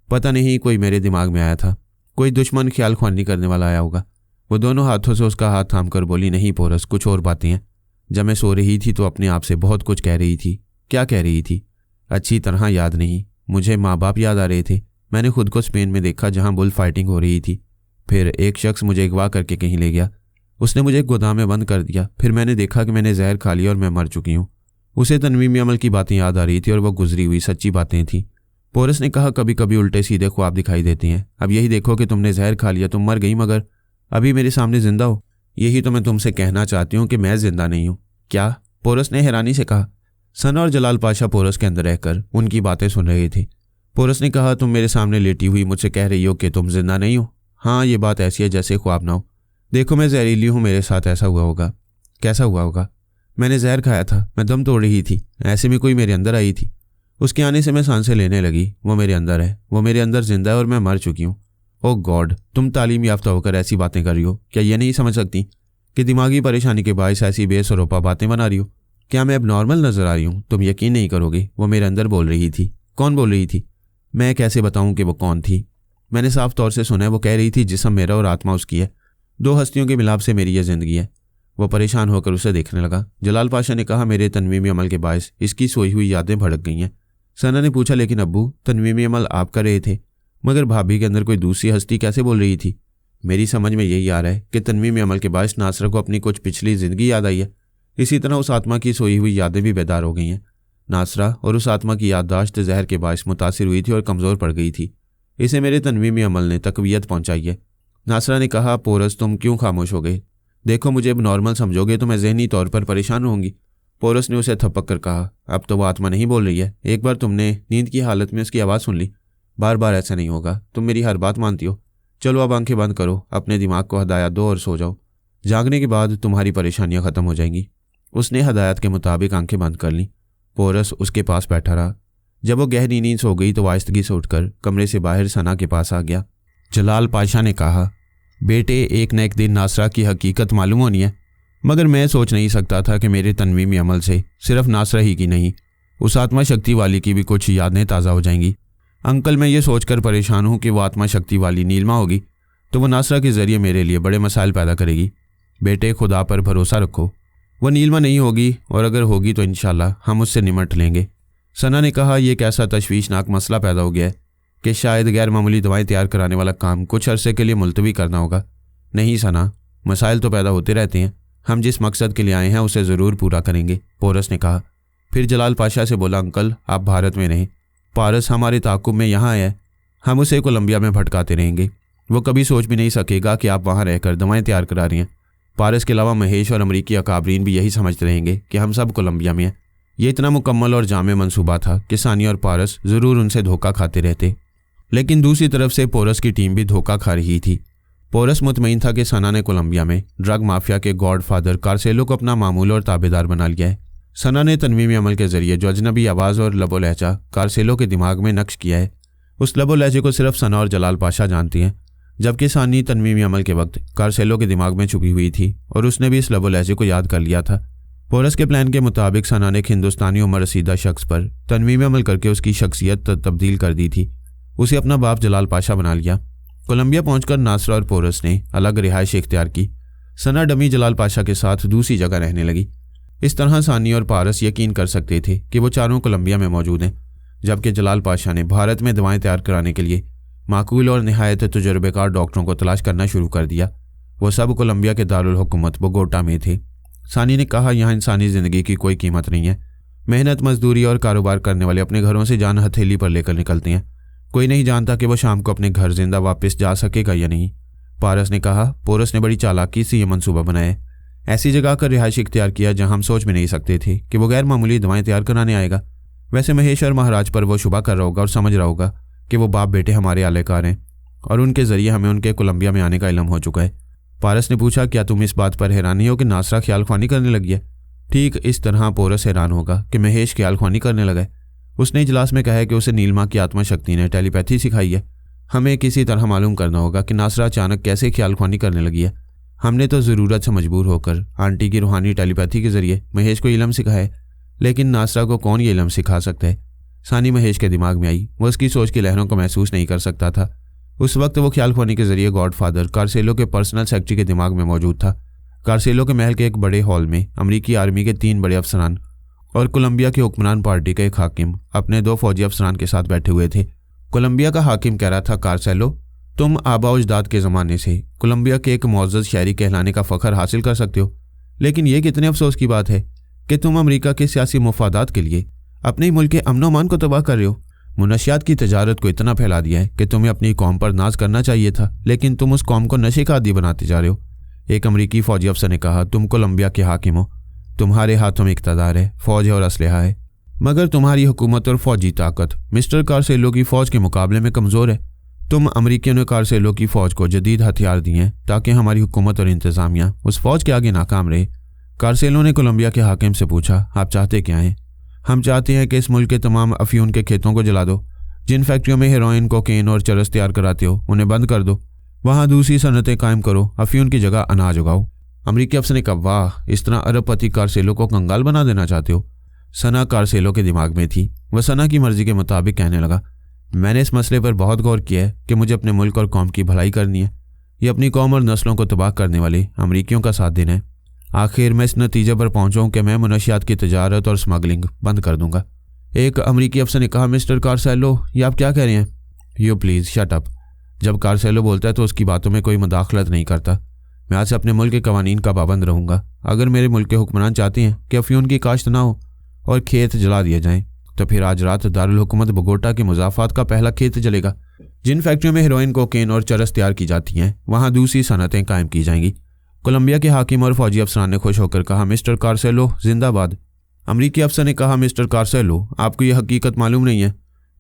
पता नहीं, कोई मेरे दिमाग में आया था। कोई दुश्मन ख्याल ख्वानी करने वाला आया होगा। वो दोनों हाथों से उसका हाथ थाम कर बोली, नहीं पोरस, कुछ और बातें हैं। जब मैं सो रही थी तो अपने आप से बहुत कुछ कह रही थी। क्या कह रही थी? अच्छी तरह याद नहीं। मुझे माँ बाप याद आ रहे थे। मैंने खुद को स्पेन में देखा जहाँ बुल फाइटिंग हो रही थी। फिर एक शख्स मुझे अगवा करके कहीं ले गया। उसने मुझे एक गोदाम में बंद कर दिया। फिर मैंने देखा कि मैंने जहर खा लिया और मैं मर चुकी हूँ। उसे तनवीमी अमल की बातें याद आ रही थी और वह गुजरी हुई सच्ची बातें थीं। पोरस ने कहा, कभी कभी उल्टे सीधे ख्वाब दिखाई देते हैं। अब यही देखो कि तुमने जहर खा लिया, तुम मर गई, मगर अभी मेरे सामने जिंदा हो। यही तो मैं तुमसे कहना चाहती हूँ कि मैं जिंदा नहीं हूँ। क्या? पोरस ने हैरानी से कहा। सना और जलाल पाशा पोरस के अंदर रहकर उनकी बातें सुन रहे थे। पोरस ने कहा, तुम मेरे सामने लेटी हुई मुझसे कह रही हो कि तुम जिंदा नहीं हो। हाँ, ये बात ऐसी है जैसे ख्वाब ना हो। देखो, मैं जहरीली हूँ, मेरे साथ ऐसा हुआ होगा। कैसा हुआ होगा? मैंने जहर खाया था, मैं दम तोड़ रही थी, ऐसे में कोई मेरे अंदर आई थी। उसके आने से मैं सांसें लेने लगी। वो मेरे अंदर है, वो मेरे अंदर जिंदा है और मैं मर चुकी हूँ। ओह गॉड, तुम तालीम याफ्ता होकर ऐसी बातें कर रही हो। क्या ये नहीं समझ सकती कि दिमागी परेशानी के बायस ऐसी बेसरोपा बातें बना रही हो? क्या मैं अब नॉर्मल नजर आ रही हूँ? तुम यकीन नहीं करोगे, वो मेरे अंदर बोल रही थी। कौन बोल रही थी? मैं कैसे बताऊँ कि वो कौन थी? मैंने साफ तौर से सुना है। वो कह रही थी, जिस्म मेरा और आत्मा उसकी है, 2 हस्तियों के मिलाप से मेरी यह जिंदगी है। वो परेशान होकर उसे देखने लगा। जलाल पाशा ने कहा, मेरे तनवीमी अमल के बायस इसकी सोई हुई यादें भड़क गई हैं। सना ने पूछा, लेकिन अब्बू, तनवीमी अमल आप कर रहे थे, मगर भाभी के अंदर कोई दूसरी हस्ती कैसे बोल रही थी? मेरी समझ में यही आ रहा है कि तनवीमी अमल के बायस नासरा को अपनी कुछ पिछली जिंदगी याद आई है। इसी तरह उस आत्मा की सोई हुई यादें भी बेदार हो गई हैं। नासरा और उस आत्मा की याददाश्त जहर के बायस मुतासिर हुई थी और कमज़ोर पड़ गई थी। इसे मेरे तनवीमी अमल ने तकवीयत पहुंचाई है। नासरा ने कहा, पोरस, तुम क्यों खामोश हो गए? देखो, मुझे अब नॉर्मल समझोगे तो मैं जहनी तौर पर परेशान रहूंगी। पोरस ने उसे थपक कर कहा, अब तो वो आत्मा नहीं बोल रही है। एक बार तुमने नींद की हालत में उसकी आवाज़ सुन ली, बार बार ऐसा नहीं होगा। तुम मेरी हर बात मानती हो। चलो अब आंखें बंद करो, अपने दिमाग को हदायत दो और सो जाओ। जागने के बाद तुम्हारी परेशानियां ख़त्म हो जाएंगी। उसने हदायत के मुताबिक आंखें बंद कर लीं। पोरस उसके पास बैठा रहा। जब वो गहरी नींद सो गई तो आहिस्तगी से उठकर कमरे से बाहर सना के पास आ गया। जलाल पाशा ने कहा, बेटे, एक न एक दिन नासरा की हकीकत मालूम होनी है, मगर मैं सोच नहीं सकता था कि मेरे तनवीमी अमल से सिर्फ नासरा ही की नहीं, उस आत्मा शक्ति वाली की भी कुछ यादें ताज़ा हो जाएंगी। अंकल, मैं ये सोचकर परेशान हूँ कि वो आत्मा शक्ति वाली नीलमा होगी तो वो नासरा के ज़रिए मेरे लिए बड़े मसाइल पैदा करेगी। बेटे, खुदा पर भरोसा रखो, वो नीलमा नहीं होगी, और अगर होगी तो इंशाल्लाह हम उससे निमट लेंगे। सना ने कहा, यह एक ऐसा तशवीशनाक मसला पैदा हो गया है कि शायद गैर मामूली दवाएं तैयार कराने वाला काम कुछ अरसे के लिए मुलतवी करना होगा। नहीं सना, मसाइल तो पैदा होते रहते हैं, हम जिस मकसद के लिए आए हैं उसे ज़रूर पूरा करेंगे, पोरस ने कहा। फिर जलाल पाशा से बोला, अंकल आप भारत में रहें, पारस हमारे ताक़ुब में यहाँ आया है, हम उसे कोलंबिया में भटकाते रहेंगे। वो कभी सोच भी नहीं सकेगा कि आप वहाँ रहकर दवाएं तैयार करा रही हैं। पारस के अलावा महेश और अमरीकी अकाबरीन भी यही समझते रहेंगे कि हम सब कोलंबिया में हैं। ये इतना मुकम्मल और जामे मंसूबा था कि सानी और पारस ज़रूर उनसे धोखा खाते रहते। लेकिन दूसरी तरफ से पोरस की टीम भी धोखा खा रही थी। पोरस मुतमईन था कि सना ने कोलंबिया में ड्रग माफिया के गॉडफादर कार्सेलो को अपना मामूल और ताबेदार बना लिया है। सना ने तनवीमी अमल के जरिए जो अजनबी आवाज़ और लबो लहजा कार्सेलो के दिमाग में नक्श किया है, उस लबो लहजे को सिर्फ सना और जलाल पाशा जानती हैं, जबकि सानी तनवीमी अमल के वक्त कार्सेलो के दिमाग में छुपी हुई थी और उसने भी इस लबो लहजे को याद कर लिया था। पोरस के प्लान के मुताबिक सना ने एक हिंदुस्तानी उम्र रसीदा शख्स पर तनवीमी अमल करके उसकी शख्सियत तब्दील कर दी थी, उसे अपना बाप जलाल पाशा बना लिया। कोलंबिया पहुंचकर नासरा और पोरस ने अलग रिहाइश इख्तियार की। सना डमी जलाल पाशा के साथ दूसरी जगह रहने लगी। इस तरह सानी और पारस यकीन कर सकते थे कि वो चारों कोलंबिया में मौजूद हैं, जबकि जलाल पाशा ने भारत में दवाएं तैयार कराने के लिए माकूल और नहायत तजुर्बेकार डॉक्टरों को तलाश करना शुरू कर दिया। वो सब कोलंबिया के दारुल हुकूमत बोगोटा में थे। सानी ने कहा, यहाँ इंसानी ज़िंदगी की कोई कीमत नहीं है। मेहनत मजदूरी और कारोबार करने वाले अपने घरों से जान हथेली पर लेकर निकलते हैं। कोई नहीं जानता कि वो शाम को अपने घर जिंदा वापस जा सकेगा या नहीं। पारस ने कहा, पोरस ने बड़ी चालाकी से यह मंसूबा बनाया, ऐसी जगह का रिहाइश इख्तियार किया जहां हम सोच भी नहीं सकते थे कि वो गैर मामूली दवाएं तैयार कराने आएगा। वैसे महेश और महाराज पर वो शुबा कर रहा होगा और समझ रहा होगा कि वो बाप बेटे हमारे आलेकार हैं और उनके ज़रिए हमें उनके कोलंबिया में आने का इल्म हो चुका है। पारस ने पूछा, क्या तुम इस बात पर हैरान नहीं हो कि नासरा ख्याल ख्वानी करने लगी है? ठीक इस तरह पोरस हैरान होगा कि महेश ख्याल ख्वानी करने लगा है। उसने इजलास में कहा है कि उसे नीलमा की आत्मा शक्ति ने टेलीपैथी सिखाई है। हमें किसी तरह मालूम करना होगा कि नासरा अचानक कैसे ख्याल ख्वानी करने लगी है। हमने तो ज़रूरत से मजबूर होकर आंटी की रूहानी टेलीपैथी के जरिए महेश को इल्म सिखाया है, लेकिन नासरा को कौन ये इल्म सिखा सकता है? सानी महेश के दिमाग में आई। वो उसकी सोच की लहरों को महसूस नहीं कर सकता था। उस वक्त वो ख्याल ख्वानी के जरिए गॉडफादर कार्सेलो के पर्सनल सेक्रेटरी के दिमाग में मौजूद था। कार्सेलो के महल के एक बड़े हॉल में अमरीकी आर्मी के 3 बड़े अफसरान और कोलंबिया की हुक्मरान पार्टी का एक हाकिम अपने 2 फौजी अफसरान के साथ बैठे हुए थे। कोलंबिया का हाकिम कह रहा था, कार्सेलो, तुम आबा-ओ-अजदाद के ज़माने से कोलंबिया के एक मुअज़्ज़ज़ शायरी कहलाने का फ़ख्र हासिल कर सकते हो, लेकिन यह कितने अफसोस की बात है कि तुम अमेरिका के सियासी मुफादात के लिए अपने ही मुल्क के अमन-ओ-अमान को तबाह कर रहे हो। मुनशियात की तजारत को इतना फैला दिया है कि तुम्हें अपनी कौम पर नाज करना चाहिए था, लेकिन तुम उस कौम को नशे का आदी बनाते जा रहे हो। एक अमरीकी फ़ौजी अफसर ने कहा, तुम कोलंबिया के हाकिम हो, तुम्हारे हाथों में इक़्तिदार है, फ़ौज है और असलहा है, मगर तुम्हारी हुकूमत और फ़ौजी ताकत मिस्टर कार्सेलो की फ़ौज के मुकाबले में कमज़ोर है। तुम अमरीकियों ने कार्सेलो की फ़ौज को जदीद हथियार दिए हैं ताकि हमारी हुकूमत और इंतज़ामिया उस फ़ौज के आगे नाकाम रहे। कार्सेलो ने कोलंबिया के हाकिम से पूछा, आप चाहते क्या हैं? हम चाहते हैं कि इस मुल्क के तमाम अफ़ीम के खेतों को जला दो। जिन फैक्ट्रियों में हेरोइन, कोकेन और चरस तैयार कराते हो उन्हें बंद कर दो। वहाँ दूसरी सनतें कायम करो, अफ़ीम की जगह अनाज उगाओ। अमरीकी अफसर ने कहा, वाह, इस तरह अरबपति कार्सेलो को कंगाल बना देना चाहते हो? सना कार्सेलो के दिमाग में थी। वह सना की मर्जी के मुताबिक कहने लगा, मैंने इस मसले पर बहुत गौर किया है कि मुझे अपने मुल्क और कौम की भलाई करनी है। ये अपनी कौम और नस्लों को तबाह करने वाले अमरीकियों का साथ देना है। आखिर मैं इस नतीजे पर पहुंचा कि मैं मुनशियात की तजारत और स्मगलिंग बंद कर दूंगा। एक अमरीकी अफसर ने कहा, मिस्टर कार्सेलो, ये आप क्या कह रहे हैं? You please shut up. जब कार्सेलो बोलता है तो उसकी बातों में कोई मुदाखलत नहीं करता। मैं आज से अपने मुल्क के कवानीन का पाबंद रहूँगा। अगर मेरे मुल्क के हुक्मरान चाहते हैं कि अफ़ीम की काश्त ना हो और खेत जला दिए जाएँ, तो फिर आज रात दारुल हुकूमत बोगोटा के मुजाफात का पहला खेत जलेगा। जिन फैक्ट्रियों में हेरोइन, कोकेन और चरस तैयार की जाती हैं, वहाँ दूसरी सनतें कायम की जाएंगी। कोलंबिया के हाकिम और फौजी अफसरान ने खुश होकर कहा, मिस्टर कार्सेलो जिंदाबाद। अमरीकी अफसर ने कहा, मिस्टर कार्सेलो, आपको यह हकीकत मालूम नहीं है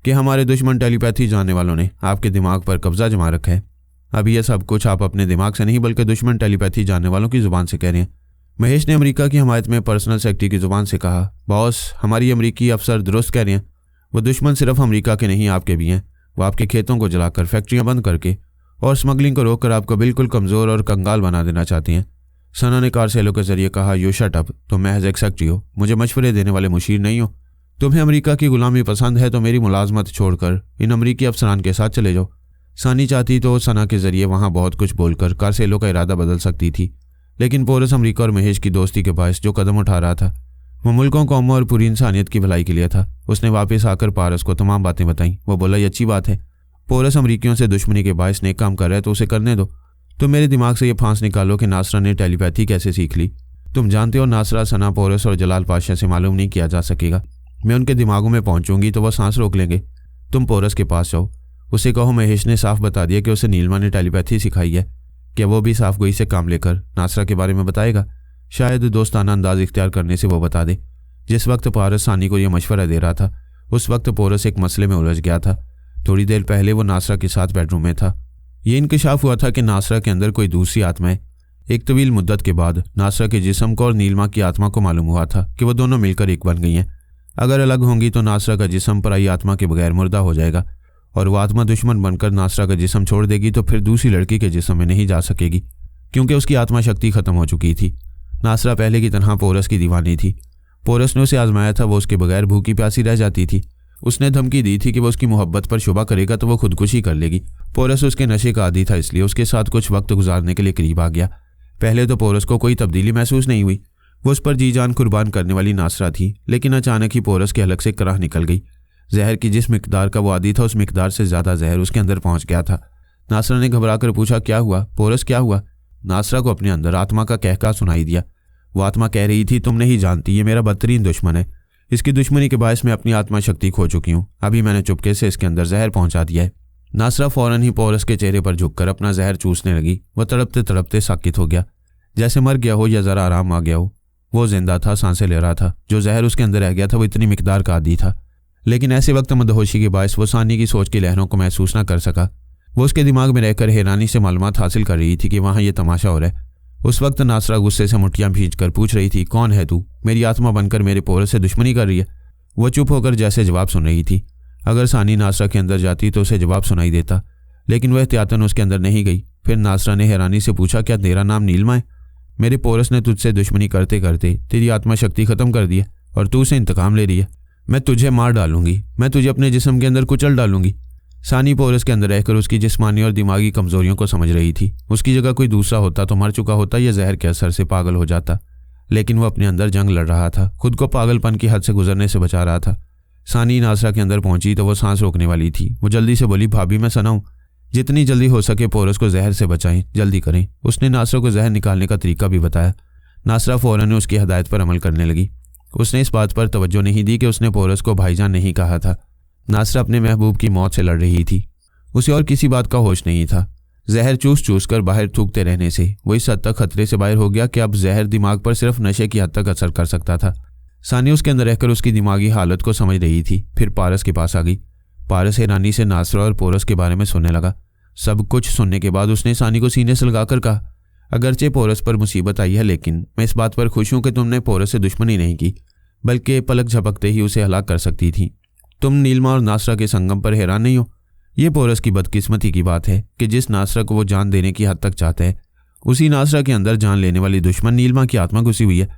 कि हमारे दुश्मन टेलीपैथी जानने वालों ने आपके दिमाग पर कब्जा जमा रखा है। अब यह सब कुछ आप अपने दिमाग से नहीं बल्कि दुश्मन टेलीपैथी जानने वालों की ज़ुबान से कह रहे हैं। महेश ने अमेरिका की हमायत में पर्सनल सेक्रेटरी की ज़ुबान से कहा, बॉस, हमारी अमरीकी अफसर दुरुस्त कह रहे हैं। वो दुश्मन सिर्फ अमेरिका के नहीं, आपके भी हैं। वो आपके खेतों को जलाकर, फैक्ट्रियाँ बंद करके और स्मगलिंग को रोककर आपको बिल्कुल कमज़ोर और कंगाल बना देना चाहती हैं। सना ने कार्सेलो के जरिए कहा, यू शट अप, तुम महज एक सेक्रेटरी हो, मुझे मशवरे देने वाले मुशीर नहीं हो। तुम्हें अमेरिका की गुलामी पसंद है तो मेरी मुलाजमत छोड़कर इन अमरीकी अफसरान के साथ चले जाओ। सानी चाहती तो सना के जरिए वहाँ बहुत कुछ बोलकर कार्सेलो का इरादा बदल सकती थी, लेकिन पोरस अमरीका और महेश की दोस्ती के बायस जो कदम उठा रहा था वो मुल्कों, कौमों और पूरी इंसानियत की भलाई के लिए था। उसने वापस आकर पारस को तमाम बातें बताईं। वो बोला, ये अच्छी बात है, पोरस अमरीकियों से दुश्मनी के बायस नेक काम कर रहा है तो उसे करने दो। तुम मेरे दिमाग से ये फांस निकालो कि नासरा ने टेलीपैथी कैसे सीख ली। तुम जानते हो नासरा, सना, पोरस और जलाल पाशा से मालूम नहीं किया जा सकेगा। मैं उनके दिमागों में पहुंचूंगी तो वह सांस रोक लेंगे। तुम पोरस के पास जाओ, उसे कहो महेश ने साफ बता दिया कि उसे नीलमा ने टेलीपैथी सिखाई है। क्या वो भी साफ गोई से काम लेकर नासरा के बारे में बताएगा? शायद दोस्ताना अंदाज इख्तियार करने से वो बता दे। जिस वक्त पारस सानी को यह मशवरा दे रहा था उस वक्त पोरस एक मसले में उलझ गया था। थोड़ी देर पहले वो नासरा के साथ बेडरूम में था। ये इंकशाफ हुआ था कि नासरा के अंदर कोई दूसरी आत्मा है। एक तवील मुद्दत के बाद नासरा के जिस्म को और नीलमा की आत्मा को मालूम हुआ था कि वो दोनों मिलकर एक बन गई हैं। अगर अलग होंगी तो नासरा का जिस्म पराई आत्मा के बगैर मुर्दा हो जाएगा और वो आत्मा दुश्मन बनकर नासरा का जिस्म छोड़ देगी तो फिर दूसरी लड़की के जिस्म में नहीं जा सकेगी क्योंकि उसकी आत्मा शक्ति खत्म हो चुकी थी। नासरा पहले की तरह पोरस की दीवानी थी। पोरस ने उसे आजमाया था, वो उसके बगैर भूखी प्यासी रह जाती थी। उसने धमकी दी थी कि वो उसकी मोहब्बत पर शुबा करेगा तो वो खुदकुशी कर लेगी। पोरस उसके नशे का आदी था, इसलिए उसके साथ कुछ वक्त गुजारने के लिए करीब आ गया। पहले तो पोरस को कोई तब्दीली महसूस नहीं हुई। वो उस पर जी जान कुर्बान करने वाली नासरा थी, लेकिन अचानक ही पोरस के हलक से कराह निकल गई। जहर की जिस मिकदार का वो आदी था उस मिकदार से ज़्यादा जहर उसके अंदर पहुंच गया था। नासरा ने घबरा कर पूछा, क्या हुआ पोरस, क्या हुआ? नासरा को अपने अंदर आत्मा का कहका सुनाई दिया। वो आत्मा कह रही थी, तुम नहीं जानती, ये मेरा बदतरीन दुश्मन है। इसकी दुश्मनी के बायस मैं अपनी आत्मा शक्ति खो चुकी हूँ। अभी मैंने चुपके से इसके अंदर जहर पहुंचा दिया है। नासरा फौरन ही पोरस के चेहरे पर झुककर अपना जहर चूसने लगी। वह तड़पते तड़पते साकित हो गया, जैसे मर गया हो या जरा आराम आ गया हो। वो जिंदा था, सांसें ले रहा था। जो जहर उसके अंदर रह गया था वो इतनी मिकदार का आदी था, लेकिन ऐसे वक्त मदहोशी के बायस वो सानी की सोच की लहरों को महसूस न कर सका। वो उसके दिमाग में रहकर हैरानी से मालूमात हासिल कर रही थी कि वहाँ ये तमाशा हो रहा है। उस वक्त नासरा गुस्से से मुठ्ठियां भींचकर पूछ रही थी, कौन है तू? मेरी आत्मा बनकर मेरे पोरस से दुश्मनी कर रही है। वो चुप होकर जैसे जवाब सुन रही थी। अगर सानी नासरा के अंदर जाती तो उसे जवाब सुनाई देता, लेकिन वह एहतियातन उसके अंदर नहीं गई। फिर नासरा ने हैरानी से पूछा, क्या तेरा नाम नीलमा है? मेरे पोरस ने तुझसे दुश्मनी करते करते तेरी आत्मा शक्ति खत्म कर दी है और तू उसे इंतकाम ले रही है। मैं तुझे मार डालूंगी, मैं तुझे अपने जिस्म के अंदर कुचल डालूंगी। सानी पोरस के अंदर रहकर उसकी जिस्मानी और दिमागी कमजोरियों को समझ रही थी। उसकी जगह कोई दूसरा होता तो मर चुका होता या जहर के असर से पागल हो जाता, लेकिन वो अपने अंदर जंग लड़ रहा था, खुद को पागलपन की हद से गुजरने से बचा रहा था। सानी नासरा के अंदर पहुंची तो वो सांस रोकने वाली थी। वो जल्दी से बोली, भाभी मैं सना हूं, जितनी जल्दी हो सके पोरस को जहर से बचाएं, जल्दी करें। उसने नासरा को जहर निकालने का तरीका भी बताया। नासरा फौरन उसकी हदायत पर अमल करने लगी। उसने इस बात पर तवज्जो नहीं दी कि उसने पोरस को भाईजान नहीं कहा था। नासरा अपने महबूब की मौत से लड़ रही थी, उसे और किसी बात का होश नहीं था। जहर चूस चूस कर बाहर थूकते रहने से वो इस हद तक खतरे से बाहर हो गया कि अब जहर दिमाग पर सिर्फ नशे की हद तक असर कर सकता था। सानी उसके अंदर रहकर उसकी दिमागी हालत को समझ रही थी। फिर पारस के पास आ गई। पारस हैरानी से नासरा और पोरस के बारे में सुनने लगा। सब कुछ सुनने के बाद उसने सानी को सीने से लगाकर कहा, अगरचे पोरस पर मुसीबत आई है, लेकिन मैं इस बात पर खुश हूं कि तुमने पोरस से दुश्मनी नहीं की, बल्कि पलक झपकते ही उसे हलाक कर सकती थी। तुम नीलमा और नासरा के संगम पर हैरान नहीं हो? ये पोरस की बदकिस्मती की बात है कि जिस नासरा को वो जान देने की हद तक चाहता है, उसी नासरा के अंदर जान लेने वाली दुश्मन नीलमा की आत्मा घुसी हुई है।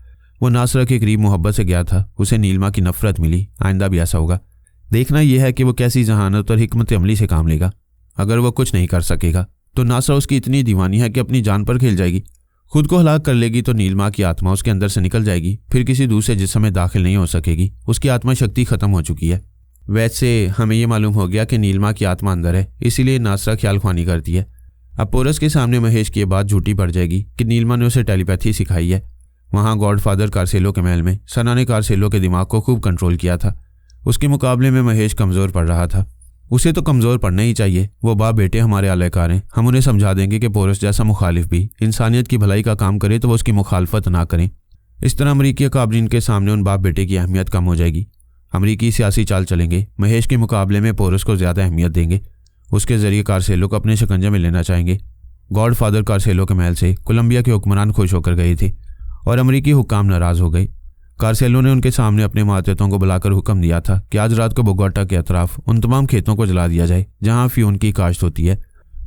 वो नासरा के करीब मोहब्बत से गया था, उसे नीलमा की नफरत मिली। आइंदा भी ऐसा होगा। देखना यह है कि वो कैसी जहानत और हिकमत अमली से काम लेगा। अगर वो कुछ नहीं कर सकेगा तो नासरा उसकी इतनी दीवानी है कि अपनी जान पर खेल जाएगी। खुद को हलाक कर लेगी तो नीलमा की आत्मा उसके अंदर से निकल जाएगी, फिर किसी दूसरे जिस्म में दाखिल नहीं हो सकेगी। उसकी आत्मा शक्ति खत्म हो चुकी है। वैसे हमें यह मालूम हो गया कि नीलमा की आत्मा अंदर है, इसीलिए नासरा ख्याल ख्वानी करती है। अब पोरस के सामने महेश की बात झूठी पड़ जाएगी कि नीलमा ने उसे टेलीपैथी सिखाई है। वहाँ गॉडफादर कार्सेलो के महल में सना ने कार्सेलो के दिमाग को खूब कंट्रोल किया था। उसके मुकाबले में महेश कमज़ोर पड़ रहा था। उसे तो कमज़ोर पड़ना ही चाहिए। वो बाप बेटे हमारे आलयकार हैं। हम उन्हें समझा देंगे कि पोरस जैसा मुखालिफ भी इंसानियत की भलाई का काम करे तो वो उसकी मुखालफत ना करें। इस तरह अमरीकी अकाबरीन के सामने उन बाप बेटे की अहमियत कम हो जाएगी। अमरीकी सियासी चाल चलेंगे, महेश के मुकाबले में पोरस को ज़्यादा अहमियत देंगे। उसके ज़रिए कार्सेलो को अपने शिकंजे में लेना चाहेंगे। गॉडफादर कार्सेलो के महल से कोलंबिया के हुक्मरान खुश होकर गए थे और अमरीकी हुक्काम नाराज़ हो गए। कार्सेलो ने उनके सामने अपने मातहतों को बुलाकर हुक्म दिया था कि आज रात को बोगोटा के अतराफ उन तमाम खेतों को जला दिया जाए जहां फ्यून की काश्त होती है।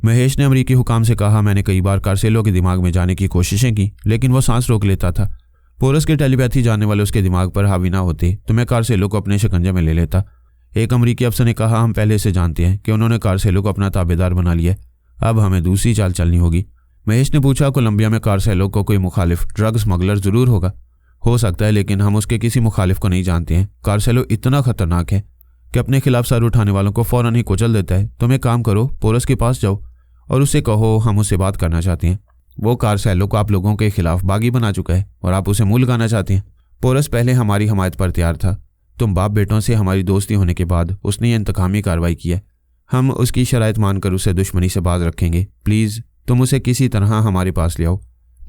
महेश ने अमरीकी हुक्काम से कहा, मैंने कई बार कार्सेलो के दिमाग में जाने की कोशिशें की, लेकिन वो सांस रोक लेता था। पोरस के टेलीपैथी जाने वाले उसके दिमाग पर हावी ना होते तो मैं कार्सेलो को अपने शिकंजे में ले लेता। एक अमरीकी अफसर ने कहा, हम पहले से जानते हैं कि उन्होंने कार्सेलो को अपना ताबेदार बना लिया, अब हमें दूसरी चाल चलनी होगी। महेश ने पूछा, कोलंबिया में कार्सेलो को कोई मुखालिफ ड्रग स्मगलर जरूर होगा? हो सकता है, लेकिन हम उसके किसी मुखालिफ को नहीं जानते हैं। कार्सेलो इतना खतरनाक है कि अपने खिलाफ सर उठाने वालों को फौरन ही कुचल देता है। तुम एक काम करो, पोरस के पास जाओ और उससे कहो हम उससे बात करना चाहते हैं। वो कार्सेलो को आप लोगों के खिलाफ बागी बना चुका है और आप उसे मुंह लगाना चाहते हैं। पोरस पहले हमारी हमायत पर तैयार था। तुम बाप बेटों से हमारी दोस्ती होने के बाद उसने ये इंतकामी कार्रवाई की है। हम उसकी शराइत मानकर उसे दुश्मनी से बाज रखेंगे। प्लीज़ तुम उसे किसी तरह हमारे पास ले आओ।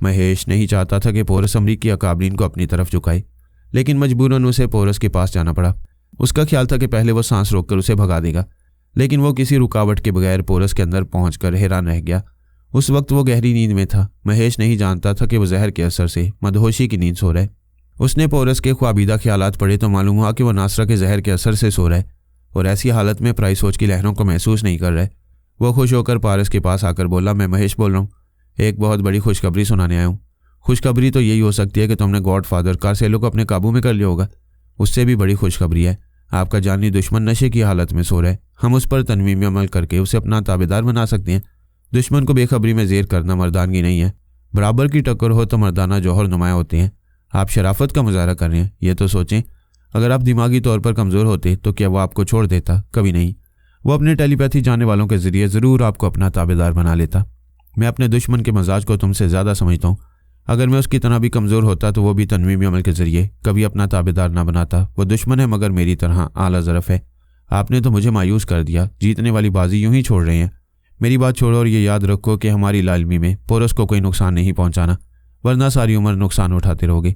महेश नहीं चाहता था कि पोरस अमरीकी अकाबरीन को अपनी तरफ झुकाए, लेकिन मजबूरन उसे पोरस के पास जाना पड़ा। उसका ख्याल था कि पहले वो सांस रोककर उसे भगा देगा, लेकिन वो किसी रुकावट के बगैर पोरस के अंदर पहुंचकर हैरान रह गया। उस वक्त वो गहरी नींद में था। महेश नहीं जानता था कि वो जहर के असर से मदहोशी की नींद सो रहा है। उसने पोरस के ख्वाबीदा ख्यालात पढ़े तो मालूम हुआ कि वो नासरा के जहर के असर से सो रहा है और ऐसी हालत में पराई सोच की लहरों को महसूस नहीं कर रहा है। वो खुश होकर पारस के पास आकर बोला, मैं महेश बोल रहा हूँ, एक बहुत बड़ी खुशखबरी सुनाने आया हूँ। खुशखबरी तो यही हो सकती है कि तुमने गॉडफादर कार्सेलो को अपने काबू में कर लिया होगा। उससे भी बड़ी खुशखबरी है, आपका जानी दुश्मन नशे की हालत में सो रहा है। हम उस पर तनवीम अमल करके उसे अपना ताबेदार बना सकते हैं। दुश्मन को बेखबरी में जेर करना मर्दानगी नहीं है। बराबर की टक्कर हो तो मर्दाना जौहर नुमाया होते हैं। आप शराफत का मुजाहरा कर रहे हैं। ये तो सोचें, अगर आप दिमागी तौर पर कमज़ोर होते तो क्या वो आपको छोड़ देता? कभी नहीं। वो अपने टेलीपैथी जानने वालों के ज़रिए ज़रूर आपको अपना ताबेदार बना लेता। मैं अपने दुश्मन के मजाज को तुमसे ज़्यादा समझता हूँ। अगर मैं उसकी तरह भी कमज़ोर होता तो वो भी तनवीमी अमल के ज़रिए कभी अपना ताबेदार ना बनाता। वो दुश्मन है मगर मेरी तरह आला ज़रफ़ है। आपने तो मुझे मायूस कर दिया। जीतने वाली बाजी यूं ही छोड़ रहे हैं। मेरी बात छोड़ो और ये याद रखो कि हमारी लालमी में पोरस को कोई नुकसान नहीं पहुंचाना, वरना सारी उम्र नुकसान उठाते रहोगे।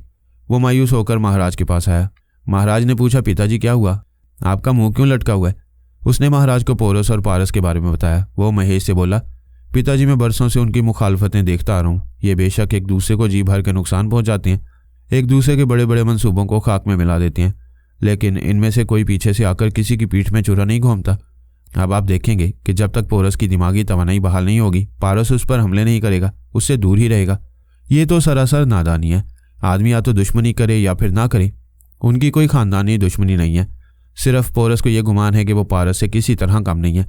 वो मायूस होकर महाराज के पास आया। महाराज ने पूछा, पिताजी क्या हुआ? आपका मुंह क्यों लटका हुआ है? उसने महाराज को पोरस और पारस के बारे में बताया। वो महेश से बोला, पिताजी मैं बरसों से उनकी मुखालफतें देखता आ रहा हूँ। ये बेशक एक दूसरे को जी भर के नुकसान पहुंचाते हैं, एक दूसरे के बड़े बड़े मंसूबों को खाक में मिला देते हैं, लेकिन इनमें से कोई पीछे से आकर किसी की पीठ में चुरा नहीं घूमता। अब आप देखेंगे कि जब तक पोरस की दिमागी तवानाई बहाल नहीं होगी, पारस उस पर हमले नहीं करेगा, उससे दूर ही रहेगा। ये तो सरासर नादानी है। आदमी या तो दुश्मनी करे या फिर ना करे। उनकी कोई खानदानी दुश्मनी नहीं है। सिर्फ पोरस को यह गुमान है कि वो पारस से किसी तरह कम नहीं है।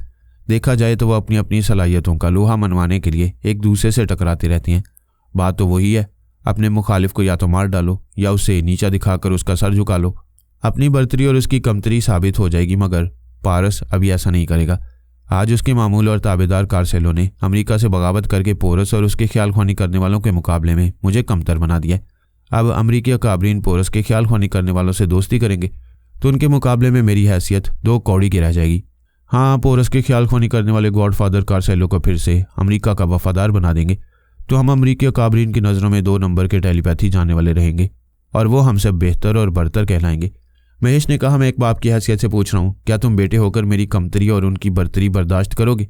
देखा जाए तो वो अपनी अपनी सलाहियतों का लोहा मनवाने के लिए एक दूसरे से टकराते रहते हैं। बात तो वही है, अपने मुखालिफ को या तो मार डालो या उसे नीचा दिखाकर उसका सर झुका लो। अपनी बर्तरी और उसकी कमतरी साबित हो जाएगी, मगर पारस अभी ऐसा नहीं करेगा। आज उसके मामूल और ताबेदार कार्सेलो ने अमेरिका से बगावत करके पोरस और उसके ख्याल ख्वानी करने वालों के मुकाबले में मुझे कमतर बना दिया। अब अमरीकी अकाबरीन पोरस के ख्याल ख्वानी करने वालों से दोस्ती करेंगे तो उनके मुकाबले में मेरी हैसियत 2 कौड़ी की रह जाएगी। हाँ, पोरस के ख्याल ख्वानी करने वाले गॉडफादर कार्सेलो को फिर से अमेरिका का वफादार बना देंगे तो हम अमरीकी अकाबरीन की नज़रों में 2 नंबर के टेलीपैथी जानने वाले रहेंगे और वो हमसे बेहतर और बरतर कहलाएंगे। महेश ने कहा, मैं एक बाप की हैसियत से पूछ रहा हूँ, क्या तुम बेटे होकर मेरी कमतरी और उनकी बरतरी बर्दाश्त करोगे?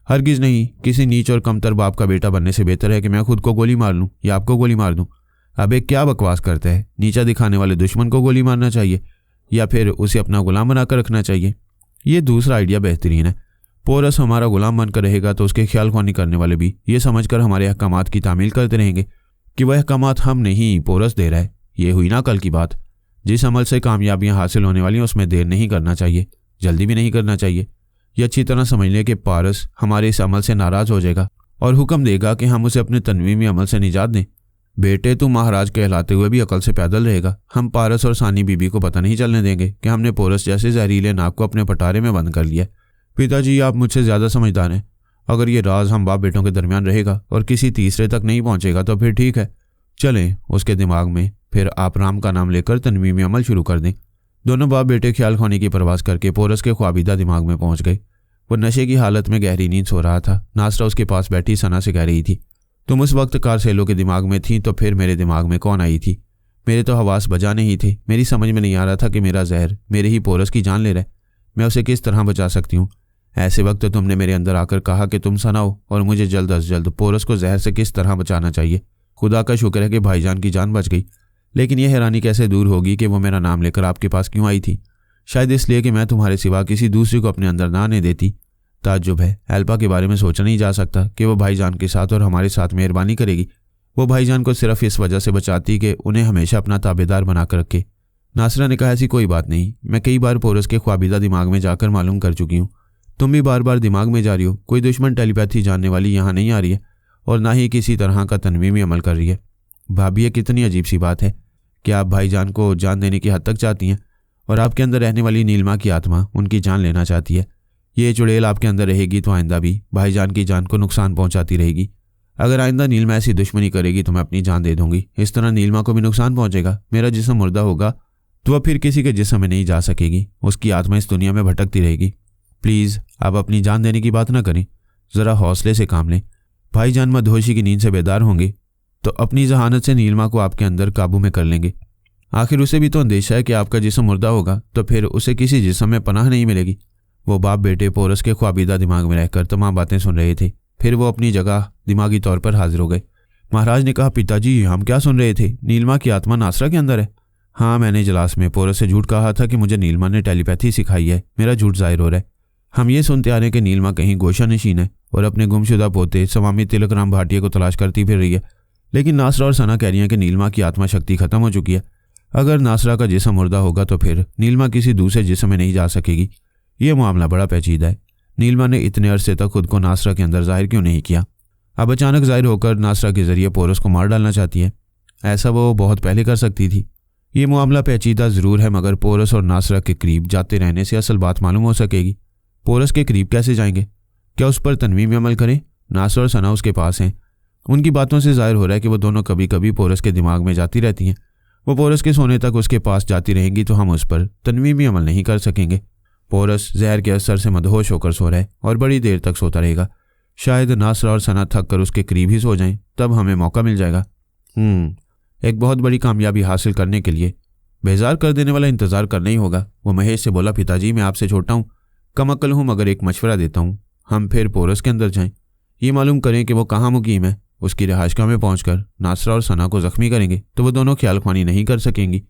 हरगिज़ नहीं। किसी नीच और कमतर बाप का बेटा बनने से बेहतर है कि मैं खुद को गोली मार लूँ या आपको गोली मार दूँ। अबे क्या बकवास करता है? नीचा दिखाने वाले दुश्मन को गोली मारना चाहिए या फिर उसे अपना गुलाम बनाकर रखना चाहिए? ये दूसरा आइडिया बेहतरीन है। पोरस हमारा गुलाम बनकर रहेगा तो उसके ख्याल ख्वानी करने वाले भी ये समझकर हमारे अहकामात की तामील करते रहेंगे कि वह अहकामात हम नहीं पोरस दे रहा है। ये हुई ना कल की बात। जिस अमल से कामयाबियां हासिल होने वाली हैं उसमें देर नहीं करना चाहिए, जल्दी भी नहीं करना चाहिए। ये अच्छी तरह समझ लें कि पारस हमारे इस अमल से नाराज़ हो जाएगा और हुक्म देगा कि हम उसे अपने तनवीमी अमल से निजात दें। बेटे तू महाराज कहलाते हुए भी अकल से पैदल रहेगा। हम पारस और सानी बीबी को पता नहीं चलने देंगे कि हमने पोरस जैसे जहरीले नाक को अपने पटारे में बंद कर लिया। पिताजी आप मुझसे ज़्यादा समझदार हैं। अगर ये राज हम बाप बेटों के दरमियान रहेगा और किसी तीसरे तक नहीं पहुंचेगा तो फिर ठीक है। चलें उसके दिमाग में फिर आप राम का नाम लेकर तनवीमी अमल शुरू कर दें। दोनों बाप बेटे ख्याल ख्वानी की परवास करके पोरस के ख्वाबीदा दिमाग में पहुंच गए। वो नशे की हालत में गहरी नींद सो रहा था। नासरा उसके पास बैठी सना से कह रही थी, तुम उस वक्त कार्सेलो के दिमाग में थी तो फिर मेरे दिमाग में कौन आई थी? मेरे तो हवास बजाने ही थे। मेरी समझ में नहीं आ रहा था कि मेरा जहर मेरे ही पोरस की जान ले रहा है। मैं उसे किस तरह बचा सकती हूँ? ऐसे वक्त तुमने मेरे अंदर आकर कहा कि तुम सना हो और मुझे जल्द अज जल्द पोरस को जहर से किस तरह बचाना चाहिए। खुदा का शुक्र है कि भाईजान की जान बच गई। लेकिन यह हैरानी कैसे दूर होगी कि वो मेरा नाम लेकर आपके पास क्यों आई थी? शायद इसलिए कि मैं तुम्हारे सिवा किसी दूसरे को अपने अंदर ना आने देती। ताज्जुब है, एल्पा के बारे में सोचा नहीं जा सकता कि वो भाईजान के साथ और हमारे साथ मेहरबानी करेगी। वो भाईजान को सिर्फ इस वजह से बचाती कि उन्हें हमेशा अपना ताबेदार बनाकर रखे। नासरा ने कहा, ऐसी कोई बात नहीं। मैं कई बार पोरस के ख्वाबीदा दिमाग में जाकर मालूम कर चुकी हूँ। तुम भी बार बार दिमाग में जा रही हो। कोई दुश्मन टेलीपैथी जानने वाली यहाँ नहीं आ रही है और ना ही किसी तरह का तनवीमी अमल कर रही है। भाभी, ये कितनी अजीब सी बात है। क्या आप भाईजान को जान देने की हद तक चाहती हैं और आपके अंदर रहने वाली नीलिमा की आत्मा उनकी जान लेना चाहती है? ये चुड़ैल आपके अंदर रहेगी तो आइंदा भी भाईजान की जान को नुकसान पहुंचाती रहेगी। अगर आइंदा नीलिमा ऐसी दुश्मनी करेगी तो मैं अपनी जान दे दूंगी। इस तरह नीलिमा को भी नुकसान पहुंचेगा। मेरा जिस्म मुर्दा होगा तो वह फिर किसी के जिस्म में नहीं जा सकेगी। उसकी आत्मा इस दुनिया में भटकती रहेगी। प्लीज़ आप अपनी जान देने की बात ना करें, ज़रा हौसले से काम लें। भाईजान मदहोशी की नींद से बेदार होंगे तो अपनी जहानत से नीलिमा को आपके अंदर काबू में कर लेंगे। आखिर उसे भी तो अंदेशा है कि आपका जिस्म मुर्दा होगा तो फिर उसे किसी जिस्म में पनाह नहीं मिलेगी। वो बाप बेटे पोरस के ख्वाबीदा दिमाग में रहकर तमाम बातें सुन रहे थे। फिर वो अपनी जगह दिमागी तौर पर हाजिर हो गए। महाराज ने कहा, पिताजी हम क्या सुन रहे थे? नीलिमा की आत्मा नासरा के अंदर है। हाँ, मैंने इजलास में पोरस से झूठ कहा था कि मुझे नीलिमा ने टेलीपैथी सिखाई है। मेरा झूठ जाहिर हो रहा है। हम ये सुनते आ रहे हैं कि नीलिमा कहीं गोशा नशीन है और अपने गुमशुदा पोते स्वामी तिलक राम भाटिया को तलाश करती फिर रही है। लेकिन नासरा और सना कह रही हैं कि नीलिमा की आत्मा शक्ति खत्म हो चुकी है। अगर नासरा का जिस्म मुर्दा होगा तो फिर नीलिमा किसी दूसरे जिस्म में नहीं जा सकेगी। यह मामला बड़ा पेचीदा है। नीलिमा ने इतने अरसे तक खुद को नासरा के अंदर जाहिर क्यों नहीं किया? अब अचानक जाहिर होकर नासरा के जरिए पोरस को मार डालना चाहती है। ऐसा वो बहुत पहले कर सकती थी। ये मामला पेचीदा ज़रूर है, मगर पोरस और नासरा के करीब जाते रहने से असल बात मालूम हो सकेगी। पोरस के करीब कैसे जाएंगे? क्या उस पर तनवीं में अमल करें? नासर और सना उसके पास हैं। उनकी बातों से जाहिर हो रहा है कि वो दोनों कभी कभी पोरस के दिमाग में जाती रहती हैं। वो पोरस के सोने तक उसके पास जाती रहेंगी तो हम उस पर तनवीं में अमल नहीं कर सकेंगे। पोरस जहर के असर से मदहोश होकर सो रहा है और बड़ी देर तक सोता रहेगा। शायद नासरा और सना थक कर उसके करीब ही सो जाएं, तब हमें मौका मिल जाएगा। एक बहुत बड़ी कामयाबी हासिल करने के लिए बेजार कर देने वाला इंतज़ार करना ही होगा। वो महेश से बोला, पिताजी मैं आपसे छोटा हूँ, कम अक्ल हूँ, मगर एक मशवरा देता हूँ। हम फिर पोरस के अंदर जाएं, ये मालूम करें कि वो कहाँ मुकीम है। उसकी रिहाइशगाह में पहुंचकर नासरा और सना को जख्मी करेंगे तो वो दोनों ख्याल ख्वानी नहीं कर सकेंगी।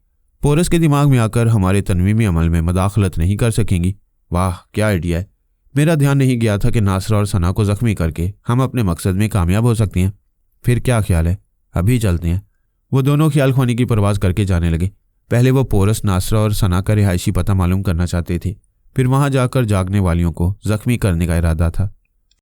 पोरस के दिमाग में आकर हमारे तनवीमी अमल में मदाखलत नहीं कर सकेंगी। वाह क्या आइडिया है! मेरा ध्यान नहीं गया था कि नासरा और सना को जख्मी करके हम अपने मकसद में कामयाब हो सकती हैं। फिर क्या ख्याल है, अभी चलते हैं। वो दोनों ख्याल ख्वानी की परवाज करके जाने लगे। पहले वो पोरस, नासरा और सना का रिहायशी पता मालूम करना चाहते थे, फिर वहां जाकर जागने वालियों को जख्मी करने का इरादा था।